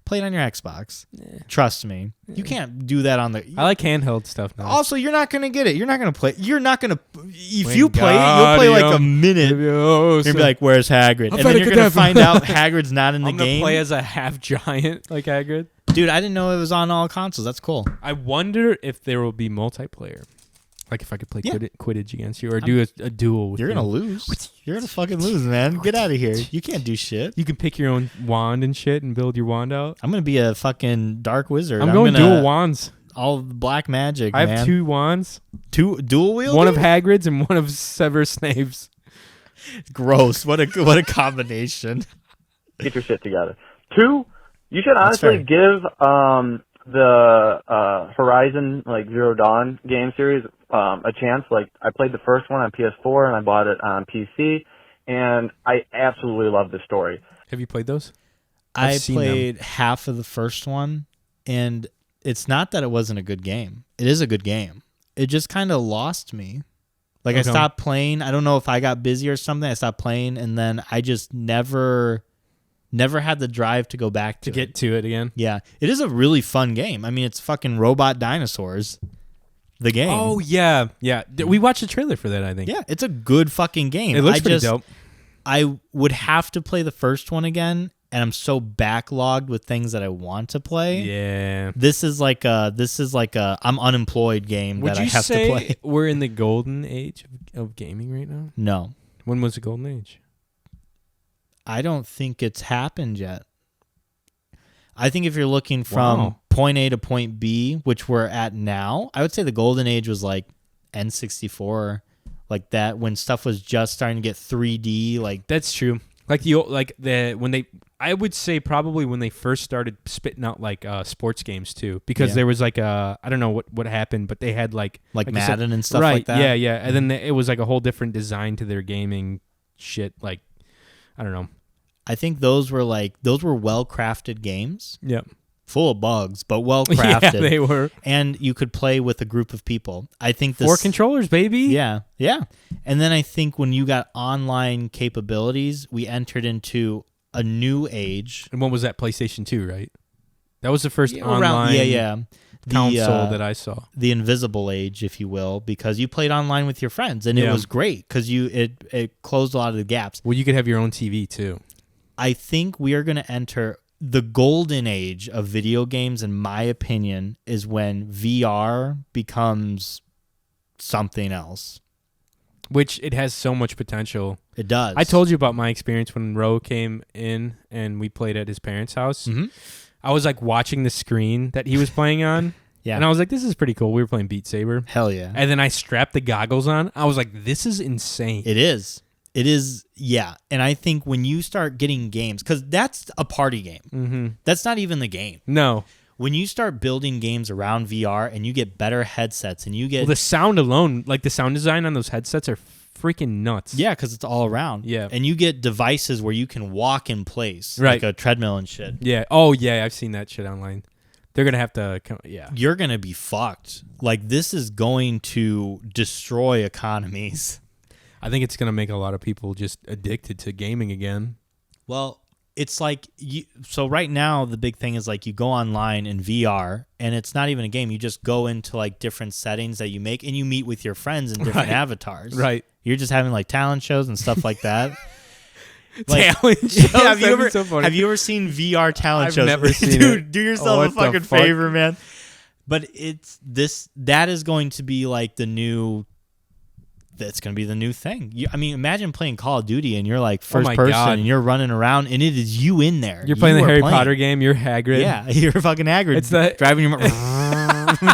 Play it on your Xbox. Trust me. You can't do that on the. I like handheld stuff now. Also, you're not gonna get it. You're not gonna play. You're not gonna. If you play it, you'll play like a minute. You're gonna be like, "Where's Hagrid?" And then you're gonna find out Hagrid's not in the I'm gonna game. play as a half giant like Hagrid. Dude, I didn't know it was on all consoles. That's cool. I wonder if there will be multiplayer. Like if I could play Quidditch against you or do a duel with you. You're gonna lose. You're gonna fucking lose, man. Get out of here. You can't do shit. You can pick your own wand and shit and build your wand out. I'm gonna be a fucking dark wizard. I'm going dual wands. All black magic. I have 2 wands. 2 dual wielding? One of Hagrid's and one of Severus Snape's. Gross. What a combination. Get your shit together. 2, you should honestly give the Horizon Zero Dawn game series a chance. Like I played the first one on PS4 and I bought it on PC, and I absolutely love the story. Have you played those? I played half of the first one, and it's not that it wasn't a good game. It is a good game. It just kind of lost me. Like, I stopped playing. I don't know if I got busy or something. I stopped playing, and then I just never had the drive to go back to get to it again. Yeah. It is a really fun game. I mean, it's fucking robot dinosaurs. The game. Oh, yeah. Yeah. We watched the trailer for that, I think. Yeah, it's a good fucking game. It looks pretty dope. I would have to play the first one again, and I'm so backlogged with things that I want to play. Yeah. This is like a I'm unemployed game that I have to play. Would you say we're in the golden age of gaming right now? No. When was the golden age? I don't think it's happened yet. I think if you're looking from point A to point B, which we're at now, I would say the golden age was like N64, like that, when stuff was just starting to get 3D. Like, that's true. I would say probably when they first started spitting out like sports games too, because there was like I don't know what happened, but they had like Madden and stuff like that. Yeah, yeah, and then it was like a whole different design to their gaming shit. Like, I don't know. I think those were well crafted games. Yep. Full of bugs, but well crafted. Yeah, they were. And you could play with a group of people. I think 4 controllers, baby. Yeah, yeah. And then I think when you got online capabilities, we entered into a new age. And what was that? PlayStation 2, right? That was the first online console that I saw. The invisible age, if you will, because you played online with your friends, and it was great because it closed a lot of the gaps. Well, you could have your own TV too. I think we are going to enter the golden age of video games, in my opinion, is when VR becomes something else. Which it has so much potential. It does. I told you about my experience when Ro came in and we played at his parents' house. Mm-hmm. I was like watching the screen that he was playing on. Yeah. And I was like, this is pretty cool. We were playing Beat Saber. Hell yeah. And then I strapped the goggles on. I was like, this is insane. It is. It is, yeah. And I think when you start getting games, because that's a party game. Mm-hmm. That's not even the game. No. When you start building games around VR and you get better headsets and you get... Well, the sound alone, like the sound design on those headsets are freaking nuts. Yeah, because it's all around. Yeah. And you get devices where you can walk in place. Right. Like a treadmill and shit. Yeah. Oh, yeah. I've seen that shit online. They're going to have to... Yeah. You're going to be fucked. Like, this is going to destroy economies. I think it's going to make a lot of people just addicted to gaming again. Well, it's like, so right now the big thing is like you go online in VR and it's not even a game. You just go into like different settings that you make and you meet with your friends in different avatars. Right. You're just having like talent shows and stuff like that. Like, talent shows? have you ever seen VR talent shows? I've never seen Dude, it. do yourself a fucking fuck? favor, man. But that is going to be like that's going to be the new thing. I mean, imagine playing Call of Duty and you're like first person and you're running around and it is you in there. You're playing the Harry Potter game. You're Hagrid. Yeah, you're fucking Hagrid. It's the driving your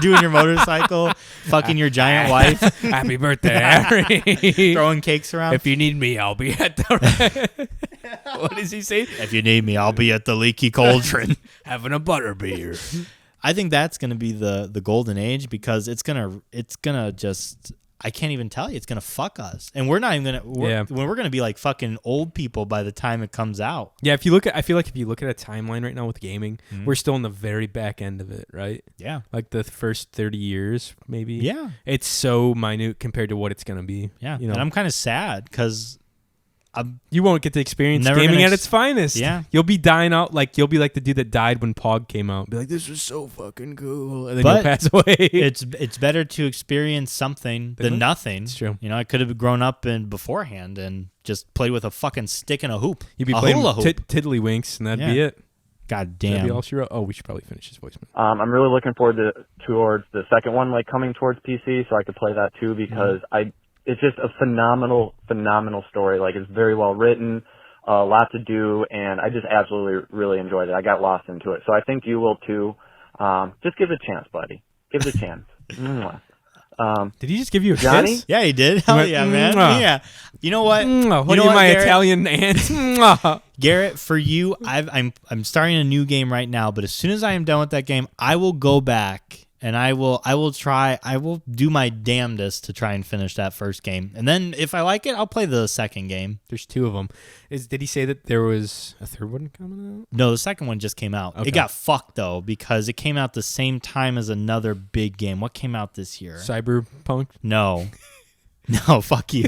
doing your motorcycle, fucking your giant wife. Happy birthday, Harry. Throwing cakes around. If you need me, I'll be at the... What does he say? If you need me, I'll be at the Leaky Cauldron. Having a butterbeer. I think that's going to be the golden age because it's going to just... I can't even tell you. It's going to fuck us. And we're not even going to... We're going to be like fucking old people by the time it comes out. Yeah, I feel like if you look at a timeline right now with gaming, we're still in the very back end of it, right? Yeah. Like the first 30 years, maybe. Yeah. It's so minute compared to what it's going to be. Yeah. You know? And I'm kind of sad because... You won't get to experience gaming at its finest. Yeah. You'll be dying out. Like, you'll be like the dude that died when Pog came out. Be like, this was so fucking cool. And then you'll pass away. It's better to experience something than nothing. It's true. You know, I could have grown up beforehand and just played with a fucking stick and a hoop. You'd be playing tiddlywinks, and that'd be it. God damn. That'd be all she wrote. Oh, we should probably finish this voicemail. I'm really looking forward towards the second one, like coming towards PC, so I could play that too, because it's just a phenomenal story. Like, it's very well written, a lot to do, and I just absolutely really enjoyed it. I got lost into it. So I think you will too. Just give it a chance, buddy. Give it a chance. Did he just give you a Johnny? kiss? Yeah, he did. Hell yeah, man. Yeah. You know what? What are you, my Italian aunt? Garrett, for you, I'm starting a new game right now, but as soon as I am done with that game, I will go back And I will do my damnedest to try and finish that first game. And then if I like it, I'll play the second game. There's 2 of them. Did he say that there was a third one coming out? No, the second one just came out. Okay. It got fucked, though, because it came out the same time as another big game. What came out this year? Cyberpunk? No. No, fuck you.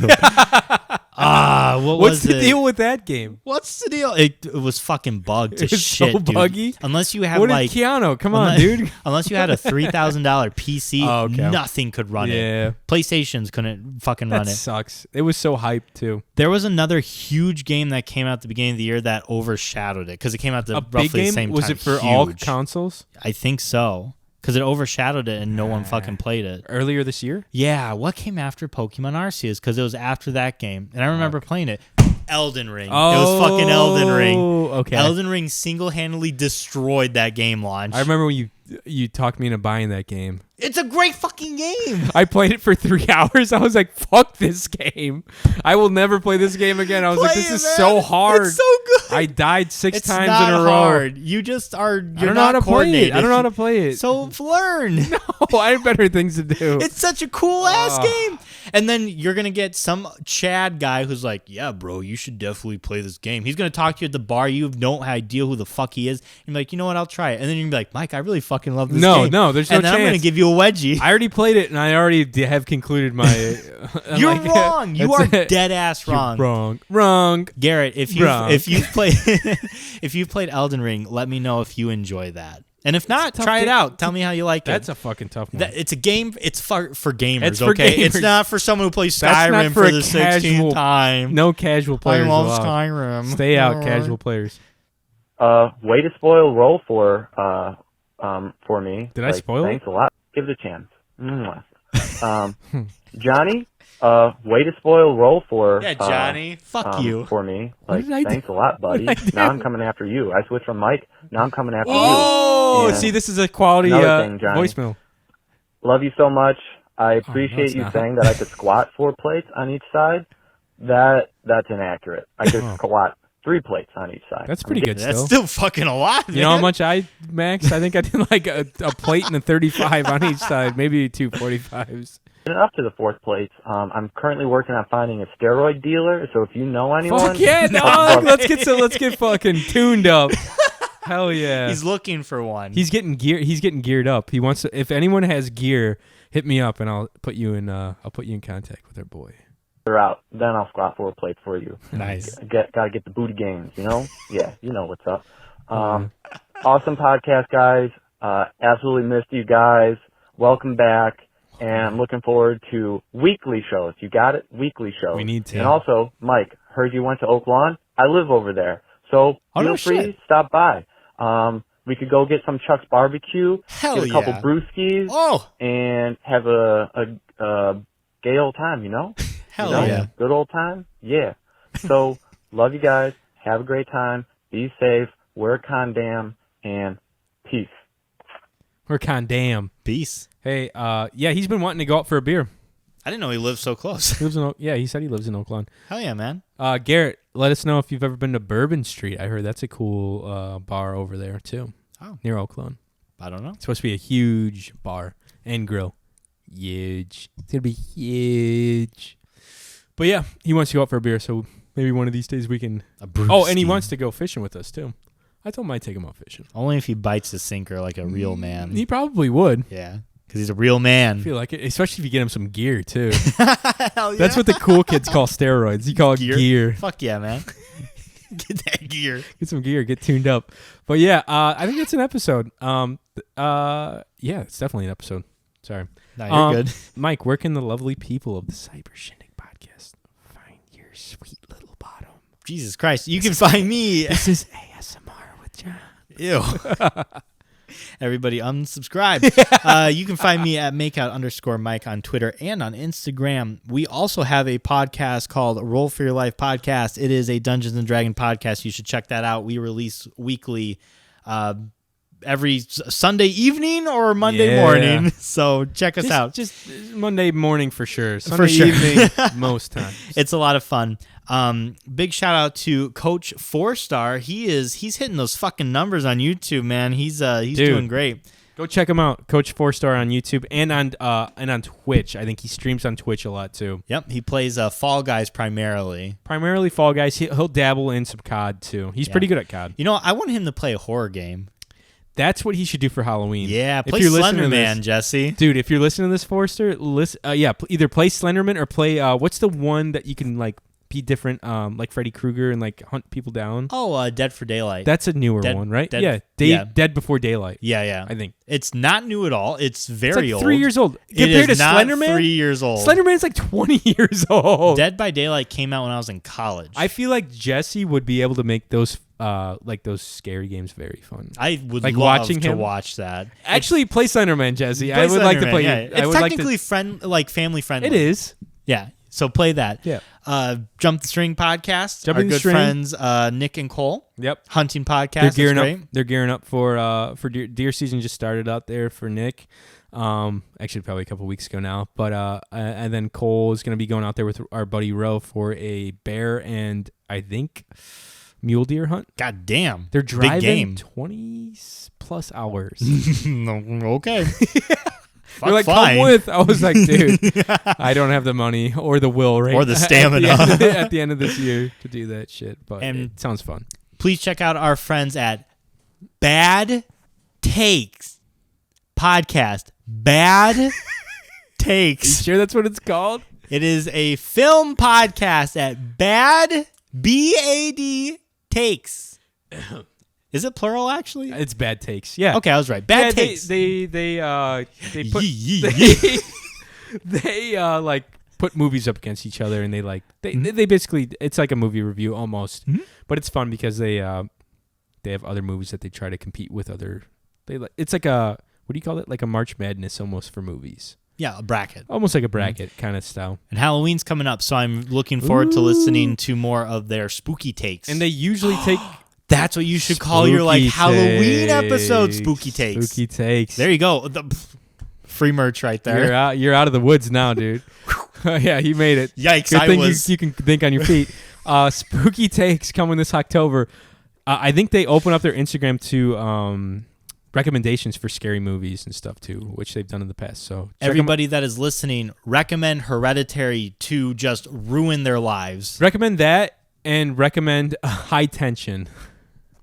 What's the deal with that game? What's the deal? It was fucking bugged to It's shit, so dude. buggy? Unless you have What like did Keanu? Come on, dude. Unless you had a $3,000 PC, Oh, okay. nothing could run Yeah. it. PlayStations couldn't fucking run That it. sucks. It was so hyped, too. There was another huge game that came out at the beginning of the year that overshadowed it because it came out the A roughly big game? the same time. Was it for all Huge. consoles? I think so. Because it overshadowed it and no one fucking played it. Earlier this year? Yeah, what came after Pokemon Arceus? Because it was after that game. And I remember playing it. Elden Ring. It was fucking Elden Ring. Okay. Elden Ring single-handedly destroyed that game launch. I remember when you talked me into buying that game. It's a great fucking game. I played it for 3 hours. I was like, fuck this game. I will never play this game again. I was like, Play this it, is man. so hard. It's so good. I died 6 It's times not in a row. hard. You just are. I You're don't know how not to play it. coordinated. I don't know how to play it. So learn. Oh, I have better things to do. It's such a cool ass game. And then you're going to get some Chad guy who's like, yeah, bro, you should definitely play this game. He's going to talk to you at the bar. You have no idea who the fuck he is. You're like, you know what? I'll try it. And then you're going to be like, Mike, I really fucking love this game. No, there's no and then I'm going to chance. give you a wedgie. I already played it, and I already have concluded my... I'm You're like, wrong. You that's are it. dead ass wrong. You're wrong. Garrett, if Wrong. you've played if you've played Elden Ring, let me know if you enjoy that. And if not, tough try it game. out. Tell me how you like That's it. a fucking tough one. It's a game. It's for gamers. It's for okay, it's gamers. not for someone who plays That's not Skyrim for for a the casual- 16th time. No casual players I love allowed. Skyrim. Stay out, casual players. Way to spoil roll for me. Did I spoil it? Thanks a lot. Give it a chance. Mwah. Johnny, way to spoil roll for Yeah, Johnny. Fuck you. for me. What did I do? Thanks a lot, buddy. What did I Now do? I'm coming after you. I switched from Mike. Now I'm coming after Oh, you. And see, this is a quality another thing, Johnny. voicemail. Love you so much. I no, appreciate it's you not. saying that I could squat 4 plates on each side. That's inaccurate. I could squat 3 plates on each side. That's pretty good That's still. still fucking a lot, man. You know how much I maxed? I think I did like a plate and a 35 on each side, maybe 2 45s. And up to the 4th plates. I'm currently working on finding a steroid dealer. So if you know anyone, Fuck yeah, dog! Let's get fucking tuned up. Hell yeah! He's looking for one. He's getting geared up. He wants to. If anyone has gear, hit me up and I'll put you in contact with our boy. they're out. Then I'll squat 4 plates for you. Nice. Gotta get the booty gains, you know? Yeah, you know what's up. Awesome podcast, guys. Absolutely missed you guys. Welcome back. And I'm looking forward to weekly shows. You got it? Weekly shows. We need to. And also, Mike, heard you went to Oak Lawn. I live over there. So Oh, feel no free, shit. stop by. We could go get some Chuck's barbecue, Hell get a couple yeah. brewskis, Oh, and have a gay old time, you know? hell You know? yeah. Good old time? Yeah. So, love you guys. Have a great time. Be safe. Wear a condom. And peace. We're condemned. Peace. Hey, yeah, he's been wanting to go out for a beer. I didn't know he lived so close. He lives in he said he lives in Oak Lawn. Hell yeah, man. Garrett, let us know if you've ever been to Bourbon Street. I heard that's a cool bar over there too. Oh. Near Oak Lawn. I don't know. It's supposed to be a huge bar and grill. Huge. It's gonna be huge. But yeah, he wants to go out for a beer, so maybe one of these days we can. Oh, and he wants to go fishing with us too. I told him I'd take him out fishing. Only if he bites the sinker like a real man. He probably would. Yeah, because he's a real man. I feel like it, especially if you get him some gear too. Hell yeah. That's what the cool kids call steroids. You call it gear. Fuck yeah, man. Get that gear. Get some gear. Get tuned up. But yeah, I think it's an episode. Yeah, it's definitely an episode. Sorry. No, you're good. Mike, where can the lovely people of the Cyber Shindig podcast find your sweet little bottom? Jesus Christ. You can find me. This is ASMR with John. Ew. Everybody unsubscribe. You can find me at makeout_Mike on Twitter and on Instagram. We also have a podcast called Roll for Your Life Podcast. It is a Dungeons and Dragons podcast. You should check that out. We release weekly every Sunday evening or Monday morning. So check us out. Just Monday morning for sure. Sunday For sure. evening most times. It's a lot of fun. Big shout out to Coach 4-Star. He's hitting those fucking numbers on YouTube, man. He's Dude. doing great. Go check him out, Coach 4-Star on YouTube and on Twitch. I think he streams on Twitch a lot too. Yep, he plays Fall Guys primarily. Primarily Fall Guys. He'll dabble in some COD too. He's pretty good at COD. You know, I want him to play a horror game. That's what he should do for Halloween. Yeah, play Slenderman, Jesse. Dude, if you're listening to this, Forrester, either play Slenderman or play what's the one that you can like be different, like Freddy Krueger and like hunt people down. Oh, Dead for Daylight. That's a newer one, right? Dead Before Daylight. Yeah. I think it's not new at all. It's very old. 3 years old. Compared to not Slenderman, 3 years old. Slenderman's like 20 years old. Dead by Daylight came out when I was in college. I feel like Jesse would be able to make those scary games very fun. I would like love watching to him watch that. Actually, play Slenderman, Jesse. I would like to play. Yeah. I It's would technically like to, family friendly. It is. Yeah. So play that. Yeah. Jump the String podcast. Jumping our the good String. friends Nick and Cole. Yep. Hunting podcast. They're gearing up for deer season. Just started out there for Nick. Actually, probably a couple weeks ago now. But and then Cole is going to be going out there with our buddy Ro for a bear and I think mule deer hunt. God damn. They're Big driving game. 20 plus hours. Okay. They're like, fine. come with. I was like, dude, I don't have the money or the will Or the stamina. at the end of this year to do that shit. But it sounds fun. Please check out our friends at Bad Takes Podcast. Bad Takes. You sure that's what it's called? It is a film podcast at Bad B-A-D Takes. Is it plural actually? It's Bad Takes. Yeah. Okay, I was right. Bad Takes. They put they like put movies up against each other and they basically it's like a movie review almost, but it's fun because they have other movies that they try to compete with other. It's like a what do you call it? Like a March Madness almost for movies. Yeah, a bracket. Almost like a bracket kind of style. And Halloween's coming up, so I'm looking forward to listening to more of their spooky takes. And they usually take. That's what you should call your like Halloween episode, Spooky Takes. Spooky Takes. There you go. Free merch right there. You're out of the woods now, dude. Yeah, he made it. Yikes! Good thing you can think on your feet. Spooky Takes coming this October. I think they open up their Instagram to recommendations for scary movies and stuff too, which they've done in the past. So everybody that is listening, recommend Hereditary to just ruin their lives. Recommend that and recommend High Tension.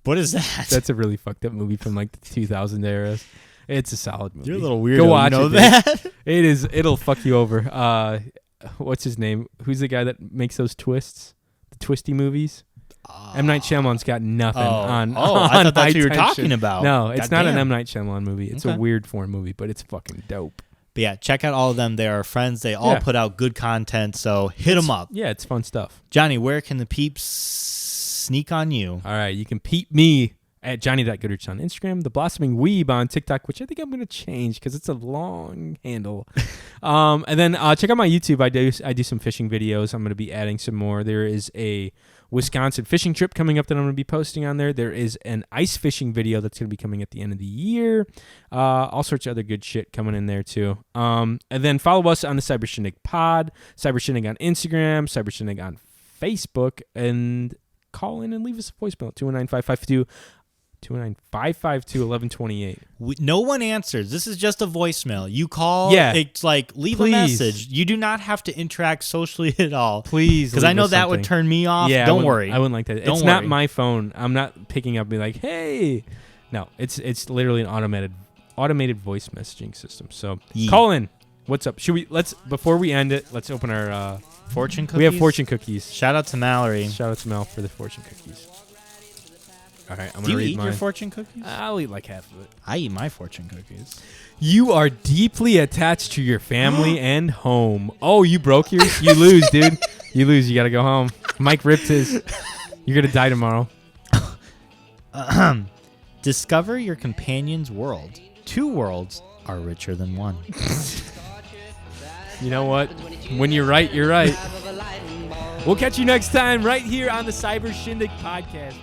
What is that? That's a really fucked up movie from like the 2000 era. It's a solid movie. You're a little weird. Go watch know it. That? It is. It'll fuck you over. What's his name? Who's the guy that makes those twists? The twisty movies. M. Night Shyamalan's got nothing on. I thought that's what you were Tension. talking about. No, it's not an damn. M. Night Shyamalan movie. It's a weird form movie, but it's fucking dope. But yeah, check out all of them. They are friends. They all put out good content, so hit them up. Yeah, it's fun stuff. Johnny, where can the peeps sneak on you? All right, you can peep me at Johnny.Goodrich on Instagram, The Blossoming Weeb on TikTok, which I think I'm going to change because it's a long handle. And then check out my YouTube. I do some fishing videos. I'm going to be adding some more. There is a Wisconsin fishing trip coming up that I'm going to be posting on there. There is an ice fishing video that's going to be coming at the end of the year. All sorts of other good shit coming in there too. And then follow us on the Cyber Shindig Pod, Cyber Shindig on Instagram, Cyber Shindig on Facebook, and call in and leave us a voicemail at 219-552-1128. No one answers. This is just a voicemail. You call. Yeah. It's like leave a message. You do not have to interact socially at all. Please, because I know that would turn me off. Yeah, don't worry. I wouldn't like that. It's not my phone. I'm not picking up and be like, hey. No, it's literally an automated voice messaging system. So call in. What's up? Before we end it, let's open our fortune cookies. We have fortune cookies. Shout out to Mallory. Shout out to Mel for the fortune cookies. All right, I'm Do gonna you read eat mine. your fortune cookies? I'll eat like half of it. I eat my fortune cookies. You are deeply attached to your family and home. Oh, you broke yours? You lose, dude. You lose. You got to go home. Mike ripped his. You're going to die tomorrow. Discover your companion's world. 2 worlds are richer than one. You know what? When you're right, you're right. We'll catch you next time right here on the Cyber Shindig Podcast.